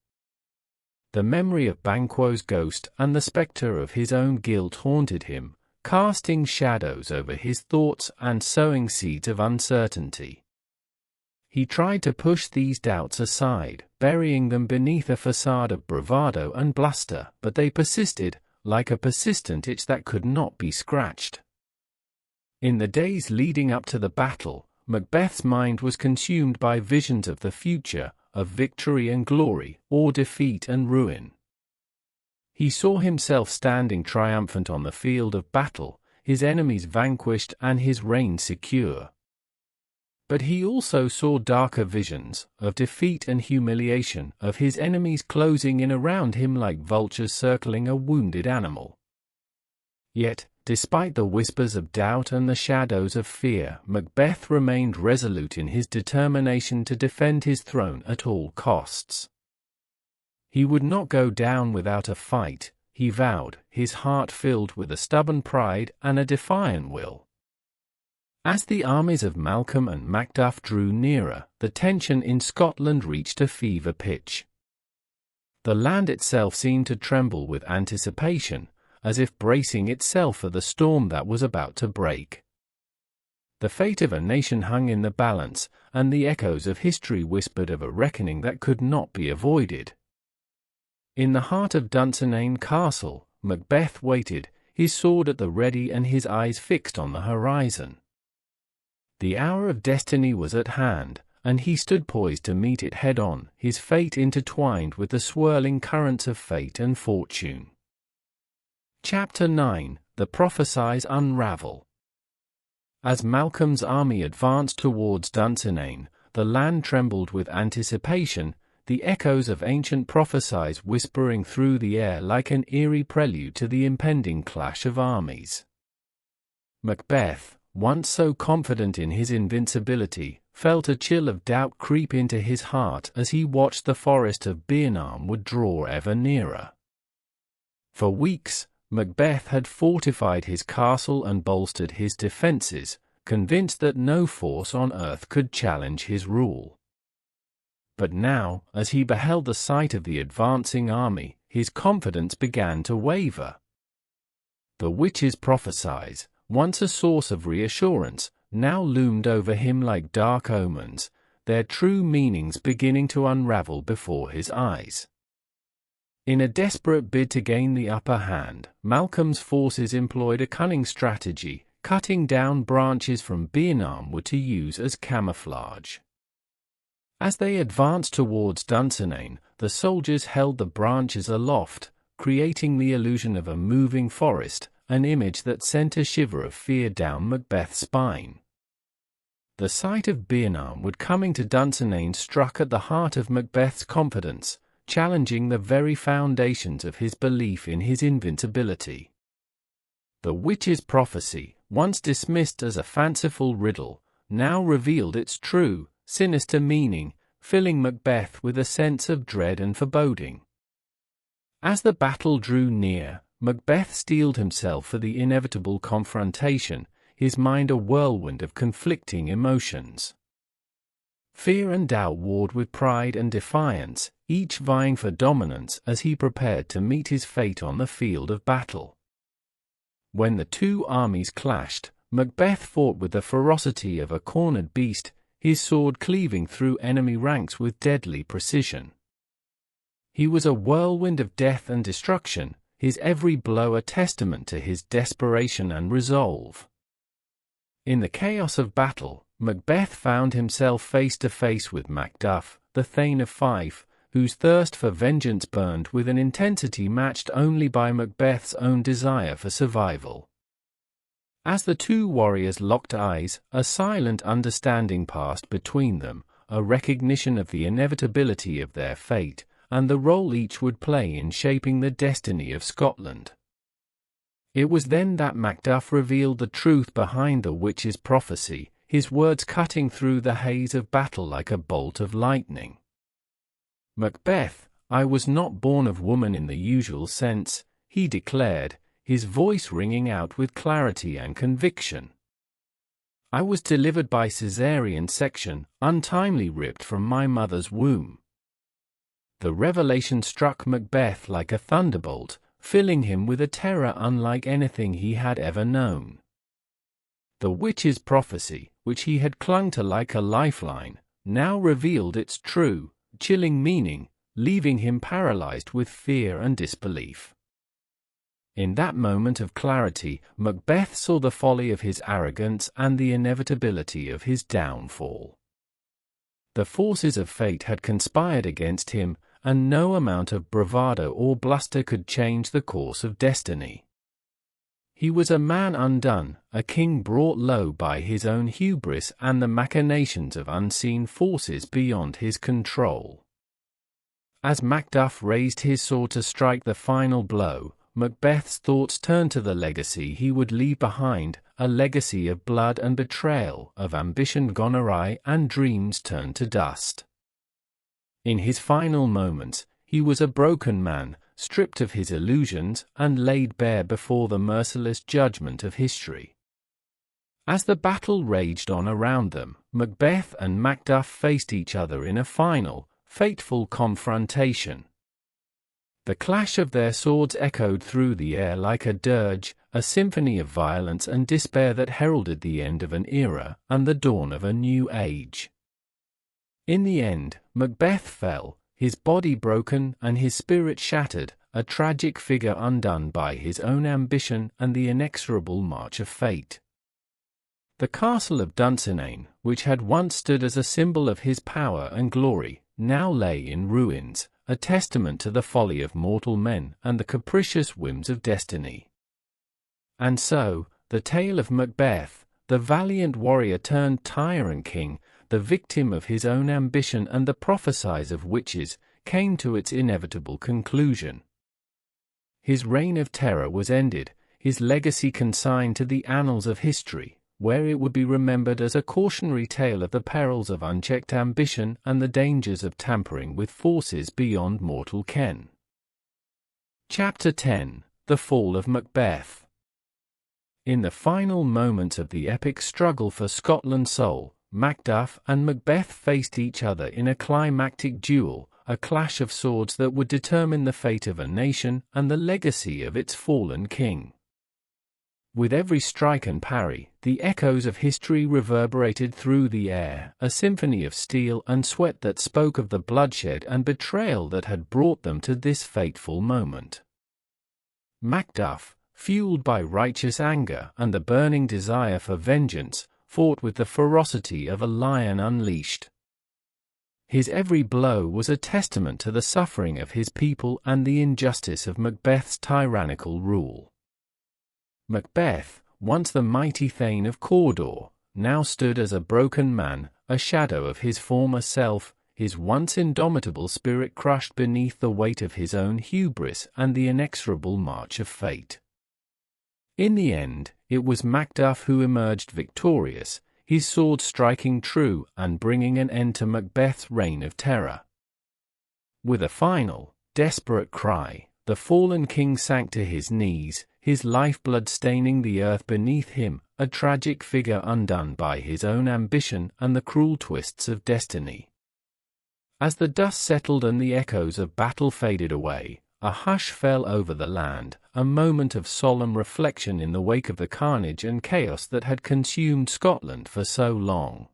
The memory of Banquo's ghost and the spectre of his own guilt haunted him, casting shadows over his thoughts and sowing seeds of uncertainty. He tried to push these doubts aside, burying them beneath a facade of bravado and bluster, but they persisted, like a persistent itch that could not be scratched. In the days leading up to the battle, Macbeth's mind was consumed by visions of the future, of victory and glory, or defeat and ruin. He saw himself standing triumphant on the field of battle, his enemies vanquished and his reign secure. But he also saw darker visions, of defeat and humiliation, of his enemies closing in around him like vultures circling a wounded animal. Yet, despite the whispers of doubt and the shadows of fear, Macbeth remained resolute in his determination to defend his throne at all costs. He would not go down without a fight, he vowed, his heart filled with a stubborn pride and a defiant will. As the armies of Malcolm and Macduff drew nearer, the tension in Scotland reached a fever pitch. The land itself seemed to tremble with anticipation, as if bracing itself for the storm that was about to break. The fate of a nation hung in the balance, and the echoes of history whispered of a reckoning that could not be avoided. In the heart of Duncan Castle, Macbeth waited, his sword at the ready and his eyes fixed on the horizon. The hour of destiny was at hand, and he stood poised to meet it head-on, his fate intertwined with the swirling currents of fate and fortune. Chapter 9: The Prophesize Unravel. As Malcolm's army advanced towards Dunsinane, the land trembled with anticipation, the echoes of ancient prophesize whispering through the air like an eerie prelude to the impending clash of armies. Macbeth, once so confident in his invincibility, felt a chill of doubt creep into his heart as he watched the forest of Bearnarm draw ever nearer. For weeks, Macbeth had fortified his castle and bolstered his defenses, convinced that no force on earth could challenge his rule. But now, as he beheld the sight of the advancing army, his confidence began to waver. The witches' prophesize, once a source of reassurance, now loomed over him like dark omens, their true meanings beginning to unravel before his eyes. In a desperate bid to gain the upper hand, Malcolm's forces employed a cunning strategy, cutting down branches from Bearnarm to use as camouflage. As they advanced towards Dunsinane, the soldiers held the branches aloft, creating the illusion of a moving forest, an image that sent a shiver of fear down Macbeth's spine. The sight of Bearnarm coming to Dunsinane struck at the heart of Macbeth's confidence, challenging the very foundations of his belief in his invincibility. The witch's prophecy, once dismissed as a fanciful riddle, now revealed its true, sinister meaning, filling Macbeth with a sense of dread and foreboding. As the battle drew near, Macbeth steeled himself for the inevitable confrontation, his mind a whirlwind of conflicting emotions. Fear and doubt warred with pride and defiance, each vying for dominance as he prepared to meet his fate on the field of battle. When the two armies clashed, Macbeth fought with the ferocity of a cornered beast, his sword cleaving through enemy ranks with deadly precision. He was a whirlwind of death and destruction, his every blow a testament to his desperation and resolve. In the chaos of battle, Macbeth found himself face to face with Macduff, the Thane of Fife, whose thirst for vengeance burned with an intensity matched only by Macbeth's own desire for survival. As the two warriors locked eyes, a silent understanding passed between them, a recognition of the inevitability of their fate, and the role each would play in shaping the destiny of Scotland. It was then that Macduff revealed the truth behind the witch's prophecy, his words cutting through the haze of battle like a bolt of lightning. "Macbeth, I was not born of woman in the usual sense," he declared, his voice ringing out with clarity and conviction. "I was delivered by caesarean section, untimely ripped from my mother's womb." The revelation struck Macbeth like a thunderbolt, filling him with a terror unlike anything he had ever known. The witch's prophecy, which he had clung to like a lifeline, now revealed its true, chilling meaning, leaving him paralyzed with fear and disbelief. In that moment of clarity, Macbeth saw the folly of his arrogance and the inevitability of his downfall. The forces of fate had conspired against him, and no amount of bravado or bluster could change the course of destiny. He was a man undone, a king brought low by his own hubris and the machinations of unseen forces beyond his control. As Macduff raised his sword to strike the final blow, Macbeth's thoughts turned to the legacy he would leave behind, a legacy of blood and betrayal, of ambition gone awry and dreams turned to dust. In his final moments, he was a broken man, stripped of his illusions and laid bare before the merciless judgment of history. As the battle raged on around them, Macbeth and Macduff faced each other in a final, fateful confrontation. The clash of their swords echoed through the air like a dirge, a symphony of violence and despair that heralded the end of an era and the dawn of a new age. In the end, Macbeth fell, his body broken and his spirit shattered, a tragic figure undone by his own ambition and the inexorable march of fate. The castle of Dunsinane, which had once stood as a symbol of his power and glory, now lay in ruins, a testament to the folly of mortal men and the capricious whims of destiny. And so, the tale of Macbeth, the valiant warrior turned tyrant king, the victim of his own ambition and the prophesize of witches, came to its inevitable conclusion. His reign of terror was ended, his legacy consigned to the annals of history, where it would be remembered as a cautionary tale of the perils of unchecked ambition and the dangers of tampering with forces beyond mortal ken. Chapter 10: The Fall of Macbeth. In the final moments of the epic struggle for Scotland's soul, Macduff and Macbeth faced each other in a climactic duel, a clash of swords that would determine the fate of a nation and the legacy of its fallen king. With every strike and parry, the echoes of history reverberated through the air, a symphony of steel and sweat that spoke of the bloodshed and betrayal that had brought them to this fateful moment. Macduff, fueled by righteous anger and the burning desire for vengeance, fought with the ferocity of a lion unleashed. His every blow was a testament to the suffering of his people and the injustice of Macbeth's tyrannical rule. Macbeth, once the mighty Thane of Cawdor, now stood as a broken man, a shadow of his former self, his once indomitable spirit crushed beneath the weight of his own hubris and the inexorable march of fate. In the end, it was Macduff who emerged victorious, his sword striking true and bringing an end to Macbeth's reign of terror. With a final, desperate cry, the fallen king sank to his knees, his lifeblood staining the earth beneath him, a tragic figure undone by his own ambition and the cruel twists of destiny. As the dust settled and the echoes of battle faded away, a hush fell over the land, a moment of solemn reflection in the wake of the carnage and chaos that had consumed Scotland for so long.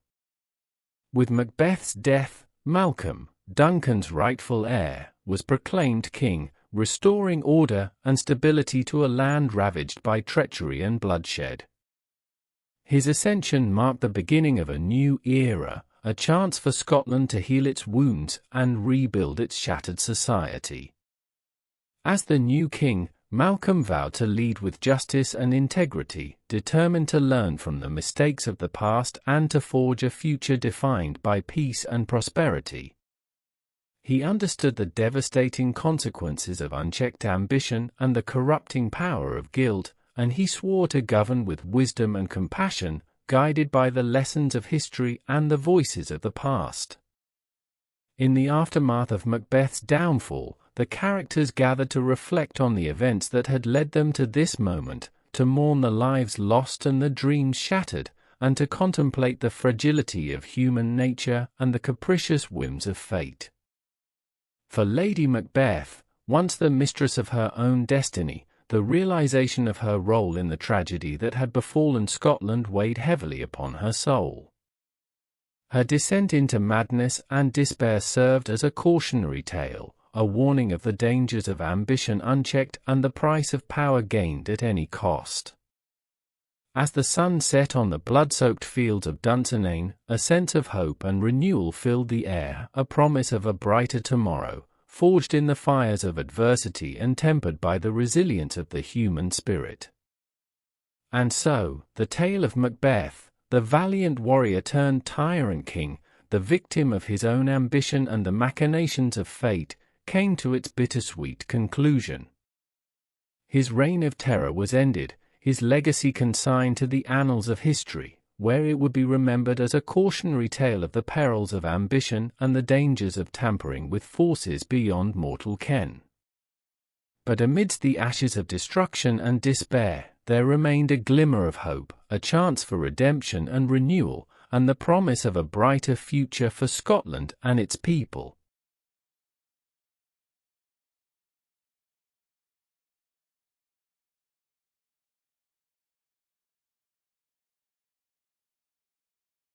With Macbeth's death, Malcolm, Duncan's rightful heir, was proclaimed king, restoring order and stability to a land ravaged by treachery and bloodshed. His ascension marked the beginning of a new era, a chance for Scotland to heal its wounds and rebuild its shattered society. As the new king, Malcolm vowed to lead with justice and integrity, determined to learn from the mistakes of the past and to forge a future defined by peace and prosperity. He understood the devastating consequences of unchecked ambition and the corrupting power of guilt, and he swore to govern with wisdom and compassion, guided by the lessons of history and the voices of the past. In the aftermath of Macbeth's downfall, the characters gathered to reflect on the events that had led them to this moment, to mourn the lives lost and the dreams shattered, and to contemplate the fragility of human nature and the capricious whims of fate. For Lady Macbeth, once the mistress of her own destiny, the realization of her role in the tragedy that had befallen Scotland weighed heavily upon her soul. Her descent into madness and despair served as a cautionary tale, a warning of the dangers of ambition unchecked and the price of power gained at any cost. As the sun set on the blood-soaked fields of Duncan, a sense of hope and renewal filled the air, a promise of a brighter tomorrow, forged in the fires of adversity and tempered by the resilience of the human spirit. And so, the tale of Macbeth, the valiant warrior turned tyrant king, the victim of his own ambition and the machinations of fate, came to its bittersweet conclusion. His reign of terror was ended, his legacy consigned to the annals of history, where it would be remembered as a cautionary tale of the perils of ambition and the dangers of tampering with forces beyond mortal ken. But amidst the ashes of destruction and despair, there remained a glimmer of hope, a chance for redemption and renewal, and the promise of a brighter future for Scotland and its people.